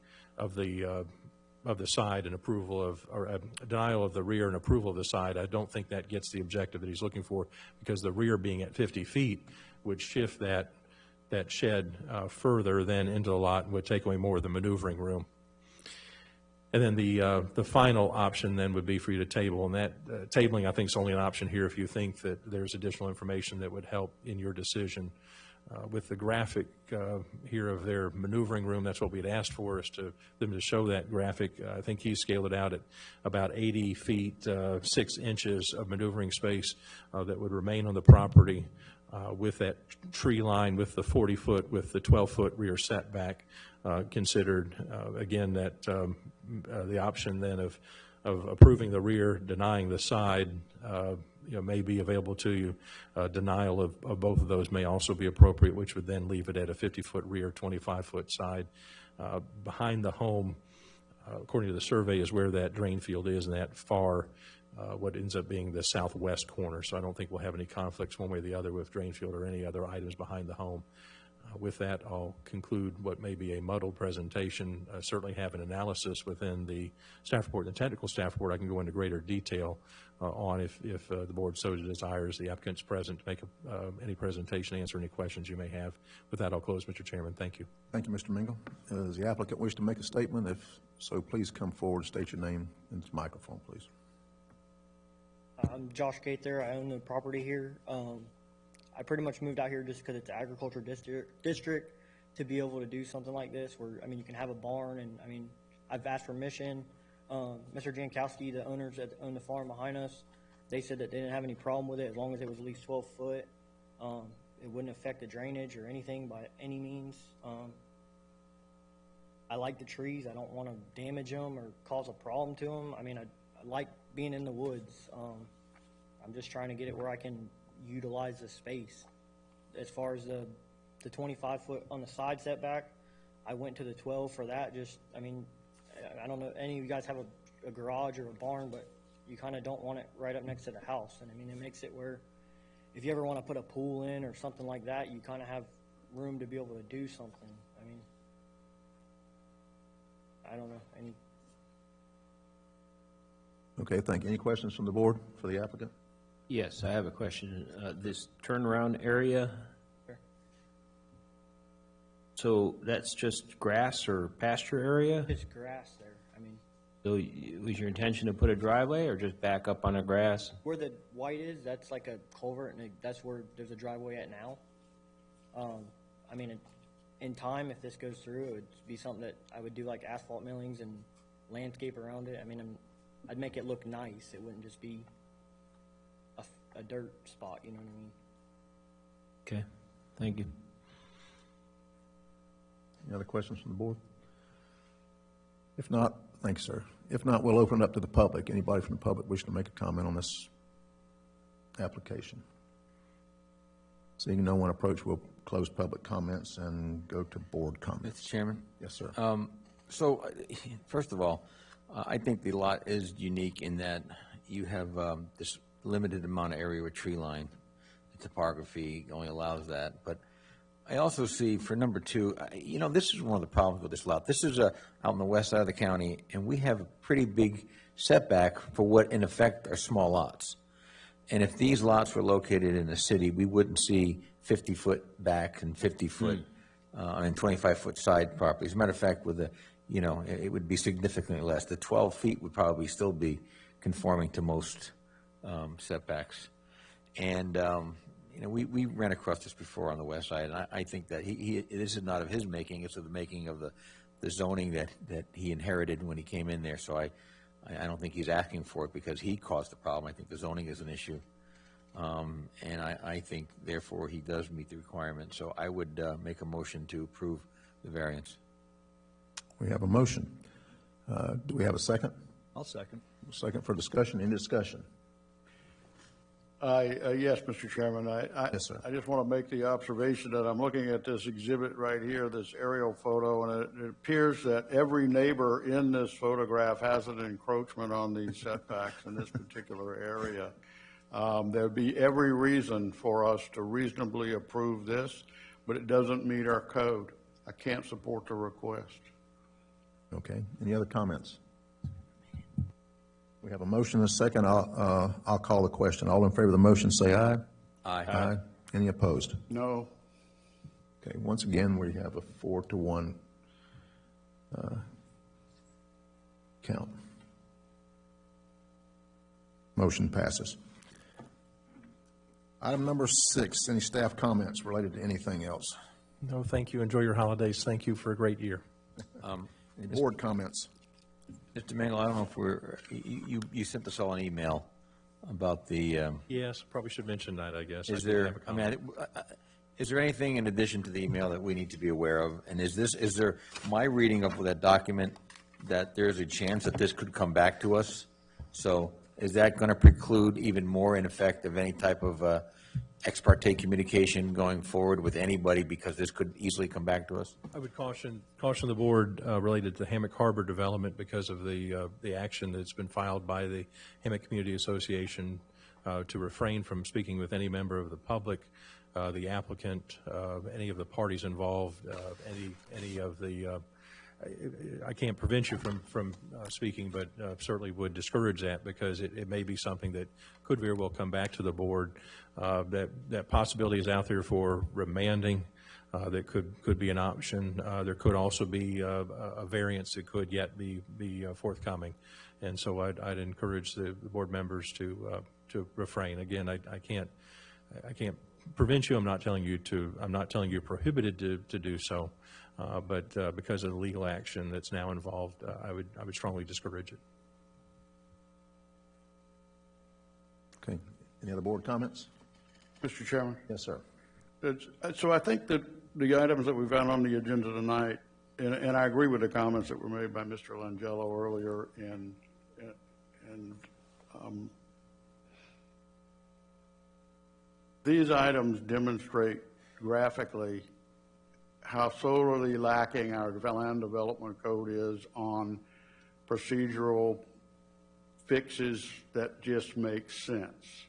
[SPEAKER 5] side and approval of, or denial of the rear and approval of the side. I don't think that gets the objective that he's looking for, because the rear being at 50 feet would shift that shed further then into the lot and would take away more of the maneuvering room. And then the final option then would be for you to table, and that tabling I think is only an option here if you think that there's additional information that would help in your decision. With the graphic here of their maneuvering room, that's what we'd asked for, is them to show that graphic. I think he scaled it out at about 80 feet, 6 inches of maneuvering space that would remain on the property with that tree line, with the 40-foot, with the 12-foot rear setback considered. Again, that the option then of approving the rear, denying the side, may be available to you. Denial of both of those may also be appropriate, which would then leave it at a 50-foot rear, 25-foot side. Behind the home, according to the survey, is where that drain field is, and that far, what ends up being the southwest corner. So I don't think we'll have any conflicts one way or the other with drain field or any other items behind the home. With that, I'll conclude what may be a muddled presentation. Certainly have an analysis within the staff report and the technical staff report. I can go into greater detail on if the board so desires. The applicant's present to make any presentation, answer any questions you may have. With that, I'll close, Mr. Chairman. Thank you.
[SPEAKER 1] Thank you, Mr. Mingle. Does the applicant wish to make a statement? If so, please come forward, state your name and the microphone, please.
[SPEAKER 12] I'm Josh Gaither. I own the property here. I pretty much moved out here just because it's an agriculture district to be able to do something like this where, you can have a barn, and, I've asked permission. Mr. Jankowski, the owners that own the farm behind us, they said that they didn't have any problem with it as long as it was at least 12 foot. It wouldn't affect the drainage or anything by any means. I like the trees. I don't want to damage them or cause a problem to them. I mean, I like being in the woods. I'm just trying to get it where I can utilize the space. As far as the 25 foot on the side setback, I went to the 12 for that. Just, I mean, I don't know, any of you guys have a garage or a barn, but you kind of don't want it right up next to the house. And I mean, it makes it where if you ever want to put a pool in or something like that, you kind of have room to be able to do something. I mean, I don't know, any.
[SPEAKER 1] Okay, thank you. Any questions from the board for the applicant?
[SPEAKER 9] Yes, I have a question. This turnaround area,
[SPEAKER 12] Sure.
[SPEAKER 9] so that's just grass or pasture area?
[SPEAKER 12] It's grass there. I mean,
[SPEAKER 9] So was your intention to put a driveway or just back up on the grass?
[SPEAKER 12] where the white is, that's like a culvert, and that's where there's a driveway at now. I mean, in time, if this goes through, it would be something that I would do like asphalt millings and landscape around it. I mean, I'd make it look nice. It wouldn't just be a dirt spot, you know what I mean?
[SPEAKER 9] Okay, thank you.
[SPEAKER 1] Any other questions from the board? If not, thank you, sir. If not, we'll open it up to the public. Anybody from the public wishing to make a comment on this application? Seeing no one approach, we'll close public comments and go to board comments.
[SPEAKER 3] Mr. Chairman?
[SPEAKER 1] Yes, sir.
[SPEAKER 3] So, first of all, I think the lot is unique in that you have this limited amount of area with tree line. The topography only allows that. But I also see, for number two, you know, this is one of the problems with this lot. This is out on the west side of the county, and we have a pretty big setback for what, in effect, are small lots. And if these lots were located in the city, we wouldn't see 50-foot back and 50-foot and 25-foot side properties. As a matter of fact, with the, you know, it would be significantly less. The 12 feet would probably still be conforming to most setbacks. And, you know, we ran across this before on the west side, and I think that this is not of his making, it's of the making of the zoning that he inherited when he came in there. So I don't think he's asking for it because he caused the problem. I think the zoning is an issue. And I think, therefore, he does meet the requirement. So I would make a motion to approve the variance.
[SPEAKER 1] We have a motion. Do we have a second?
[SPEAKER 7] I'll second.
[SPEAKER 1] Second for discussion. Any discussion?
[SPEAKER 8] Yes, Mr. Chairman,
[SPEAKER 1] Yes, sir.
[SPEAKER 8] I just want to make the observation that I'm looking at this exhibit right here, this aerial photo, and it appears that every neighbor in this photograph has an encroachment on these setbacks in this particular area. There'd be every reason for us to reasonably approve this, but it doesn't meet our code. I can't support the request.
[SPEAKER 1] Okay. Any other comments? We have a motion and a second. I'll call the question. All in favor of the motion, say aye.
[SPEAKER 3] Aye.
[SPEAKER 1] Any opposed?
[SPEAKER 8] No.
[SPEAKER 1] Okay, once again, we have a 4-1 count. Motion passes. Item number 6, any staff comments related to anything else?
[SPEAKER 5] No, thank you. Enjoy your holidays. Thank you for a great year.
[SPEAKER 1] Any board comments?
[SPEAKER 3] Mr. Mangle, I don't know if you sent us all an email about the,
[SPEAKER 5] Yes, probably should mention that, I guess.
[SPEAKER 3] is
[SPEAKER 5] I did
[SPEAKER 3] there,
[SPEAKER 5] have a
[SPEAKER 3] I mean, is there anything in addition to the email that we need to be aware of? And is there, my reading of that document, that there's a chance that this could come back to us? So is that going to preclude even more, in effect, of any type of ex parte communication going forward with anybody, because this could easily come back to us?
[SPEAKER 5] I would caution the board related to Hammock Harbor development because of the action that's been filed by the Hammock Community Association to refrain from speaking with any member of the public, the applicant, any of the parties involved, any of the I can't prevent you from speaking, but certainly would discourage that because it may be something that could very well come back to the board. That possibility is out there for remanding. That could be an option. There could also be a variance that could yet be forthcoming, and so I'd encourage the board members to refrain. Again, I can't prevent you. I'm not telling you you're prohibited to do so. But because of the legal action that's now involved, I would strongly discourage it.
[SPEAKER 1] Okay. Any other board comments?
[SPEAKER 8] Mr. Chairman?
[SPEAKER 1] Yes, sir.
[SPEAKER 8] So I think that the items that we found on the agenda tonight and I agree with the comments that were made by Mr. Langelo earlier, these items demonstrate graphically how sorely lacking our land development code is on procedural fixes that just make sense.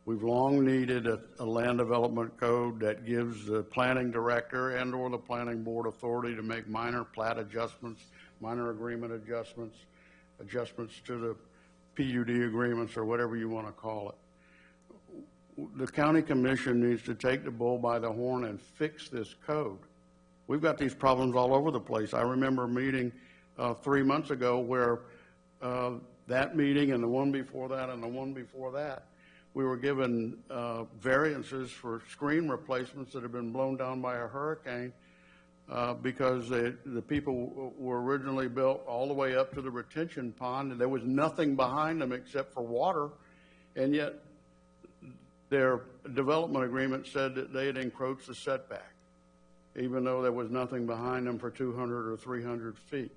[SPEAKER 8] We've long needed a land development code that gives the planning director and or the planning board authority to make minor plat adjustments, minor agreement adjustments, adjustments to the PUD agreements or whatever you want to call it. The county commission needs to take the bull by the horn and fix this code. We've got these problems all over the place. I remember a meeting 3 months ago where that meeting and the one before that and the one before that, we were given variances for screen replacements that had been blown down by a hurricane because the people were originally built all the way up to the retention pond, and there was nothing behind them except for water, and yet their development agreement said that they had encroached the setback, even though there was nothing behind them for 200 or 300 feet.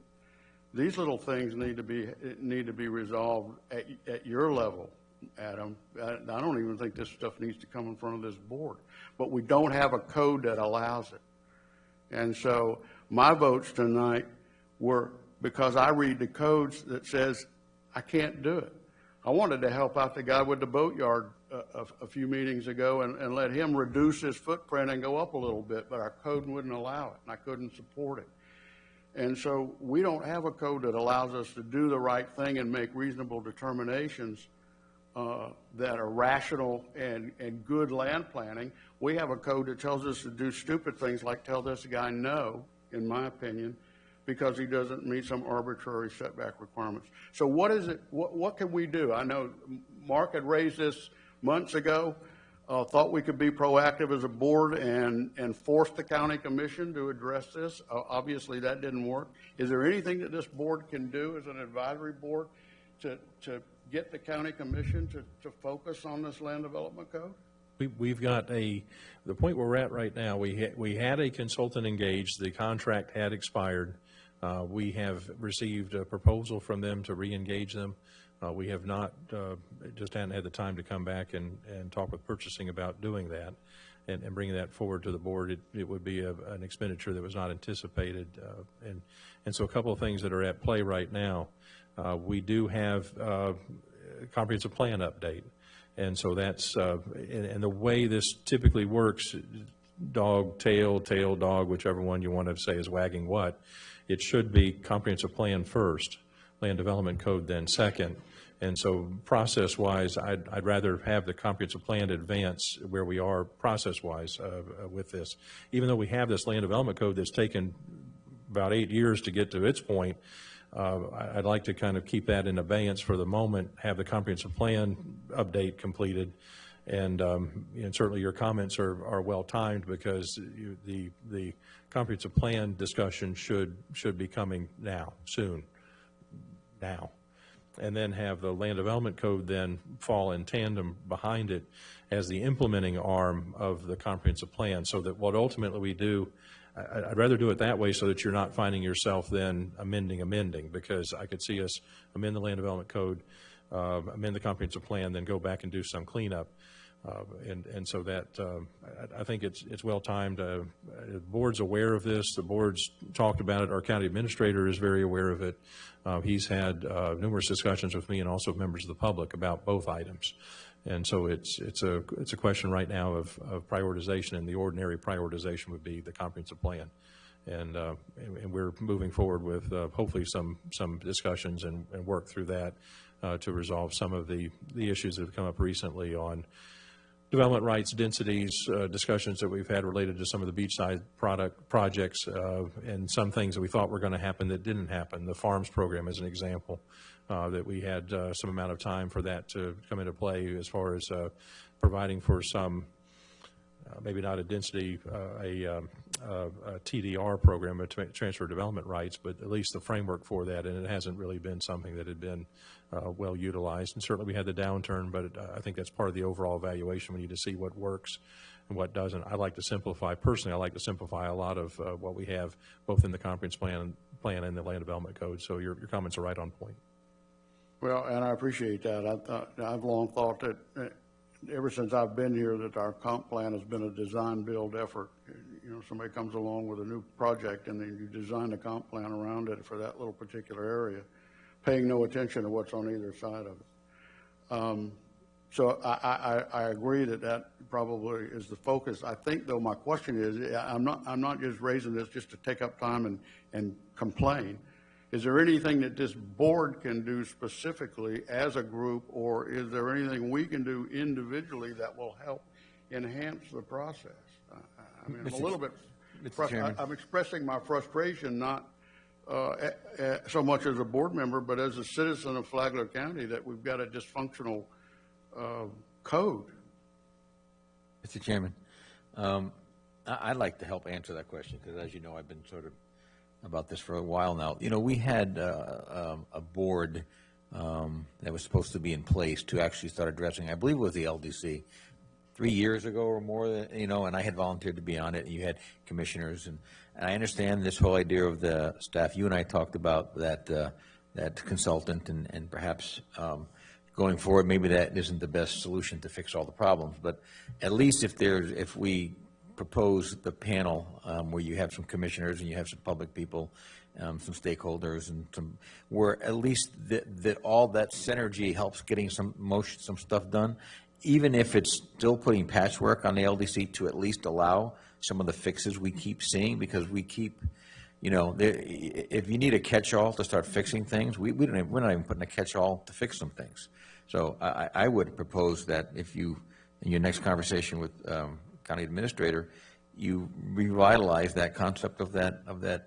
[SPEAKER 8] These little things need to be resolved at your level, Adam. I don't even think this stuff needs to come in front of this board, but we don't have a code that allows it. And so my votes tonight were because I read the codes that says I can't do it. I wanted to help out the guy with the boatyard a few meetings ago and let him reduce his footprint and go up a little bit, but our code wouldn't allow it, and I couldn't support it. And so we don't have a code that allows us to do the right thing and make reasonable determinations that are rational and good land planning. We have a code that tells us to do stupid things like tell this guy no, in my opinion, because he doesn't meet some arbitrary setback requirements. So what is it, what can we do? I know Mark had raised this months ago, thought we could be proactive as a board and force the county commission to address this. Obviously that didn't work. Is there anything that this board can do as an advisory board to get the county commission to focus on this land development code?
[SPEAKER 5] We've got the point where we're at right now, we had a consultant engaged, the contract had expired. We have received a proposal from them to re-engage them. We have not, just hadn't had the time to come back and talk with purchasing about doing that and bringing that forward to the board. It would be an expenditure that was not anticipated. And so a couple of things that are at play right now. We do have a comprehensive plan update. And so that's, and the way this typically works, dog, tail, dog, whichever one you want to say is wagging what, it should be comprehensive plan first, land development code then second. And so process-wise, I'd rather have the comprehensive plan advance where we are process-wise with this. Even though we have this land development code that's taken about 8 years to get to its point, I'd like to kind of keep that in abeyance for the moment, have the comprehensive plan update completed. And certainly your comments are well-timed because the comprehensive plan discussion should be coming soon. And then have the land development code then fall in tandem behind it as the implementing arm of the comprehensive plan, so that what ultimately we do, I'd rather do it that way so that you're not finding yourself then amending, because I could see us amend the land development code, amend the comprehensive plan, then go back and do some cleanup. And so that I think it's well timed. The board's aware of this. The board's talked about it. Our county administrator is very aware of it. He's had numerous discussions with me and also members of the public about both items. And so it's a question right now of prioritization, and the ordinary prioritization would be the comprehensive plan. And we're moving forward with hopefully some discussions and work through that to resolve some of the issues that have come up recently on development rights, densities, discussions that we've had related to some of the beachside projects, and some things that we thought were going to happen that didn't happen. The farms program is an example that we had some amount of time for that to come into play as far as providing for some, maybe not a density, a TDR program, a transfer development rights, but at least the framework for that, and it hasn't really been something that had been well utilized. And certainly we had the downturn, but I think that's part of the overall evaluation. We need to see what works and what doesn't. I like to simplify, personally, I like to simplify a lot of what we have, both in the comprehensive plan and the land development code. So your comments are right on point.
[SPEAKER 8] Well, and I appreciate that. I've long thought that, ever since I've been here, that our comp plan has been a design-build effort. You know, somebody comes along with a new project, and then you design a comp plan around it for that little particular area, paying no attention to what's on either side of it. So I agree that probably is the focus. I think, though, my question is, I'm not just raising this just to take up time and complain. Is there anything that this board can do specifically as a group, or is there anything we can do individually that will help enhance the process? I mean, I'm a little bit, I'm expressing my frustration, not so much as a board member, but as a citizen of Flagler County, that we've got a dysfunctional code.
[SPEAKER 3] Mr. Chairman, I'd like to help answer that question, because as you know, I've been sort of about this for a while now. You know, we had a board that was supposed to be in place to actually start addressing, I believe it was the LDC, 3 years ago or more, you know, and I had volunteered to be on it, and you had commissioners, and I understand this whole idea of the staff. You and I talked about that consultant, and perhaps going forward, maybe that isn't the best solution to fix all the problems, but at least if we propose the panel where you have some commissioners and you have some public people, some stakeholders, and where at least that all that synergy helps getting some stuff done, even if it's still putting patchwork on the LDC, to at least allow some of the fixes we keep seeing, because we keep, you know, if you need a catch-all to start fixing things, we're not even putting a catch-all to fix some things. So I would propose that if you, in your next conversation with county administrator, you revitalize that concept of that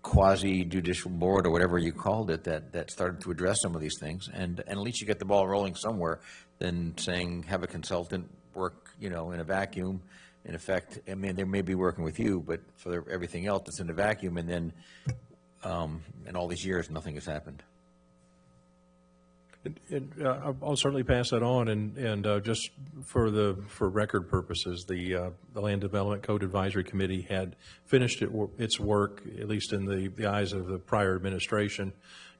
[SPEAKER 3] quasi-judicial board, or whatever you called it, that started to address some of these things, and at least you get the ball rolling somewhere, than saying have a consultant work, you know, in a vacuum. In effect, I mean, they may be working with you, but for everything else, it's in a vacuum, and then in all these years, nothing has happened.
[SPEAKER 5] I'll certainly pass that on, and just for record purposes, the Land Development Code Advisory Committee had finished its work, at least in the eyes of the prior administration,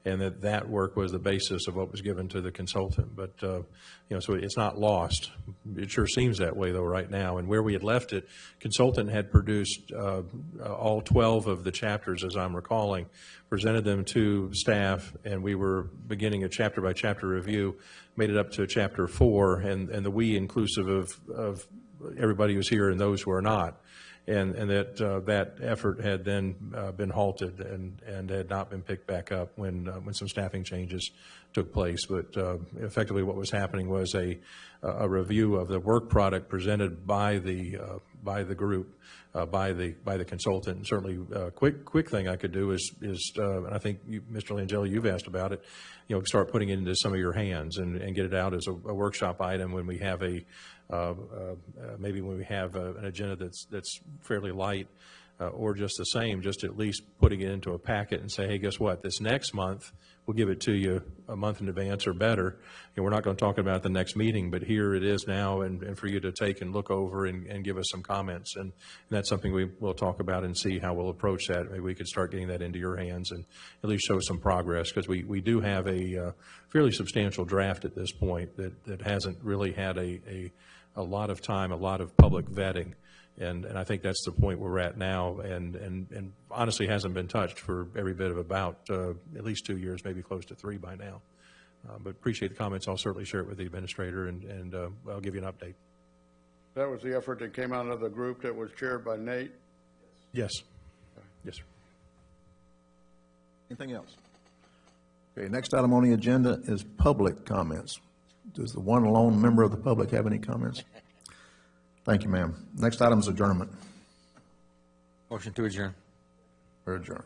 [SPEAKER 5] and that work was the basis of what was given to the consultant. But you know, so it's not lost. It sure seems that way, though, right now. And where we had left it, consultant had produced all 12 of the chapters, as I'm recalling, presented them to staff, and we were beginning a chapter-by-chapter review, made it up to chapter 4, and the we inclusive of everybody who's here and those who are not. And that effort had then been halted and had not been picked back up when some staffing changes took place. But effectively, what was happening was a review of the work product presented by the group, by the consultant. And certainly, quick thing I could do is and I think Mr. Langella, you've asked about it. You know, start putting it into some of your hands and get it out as a workshop item when we have maybe when we have an agenda that's fairly light, or just the same, just at least putting it into a packet and say, hey, guess what? This next month, we'll give it to you a month in advance or better. And we're not going to talk about the next meeting, but here it is now, and for you to take and look over and give us some comments. And that's something we'll talk about and see how we'll approach that. Maybe we could start getting that into your hands and at least show some progress, because we do have a fairly substantial draft at this point that hasn't really had a lot of time, a lot of public vetting. And I think that's the point we're at now, and honestly hasn't been touched for every bit of about at least 2 years, maybe close to 3 by now. But appreciate the comments. I'll certainly share it with the administrator, and I'll give you an update.
[SPEAKER 8] That was the effort that came out of the group that was chaired by Nate?
[SPEAKER 5] Yes. Yes, sir.
[SPEAKER 1] Anything else? Okay, next item on the agenda is public comments. Does the one lone member of the public have any comments? Thank you, ma'am. Next item is adjournment.
[SPEAKER 3] Motion to adjourn.
[SPEAKER 1] We're adjourned.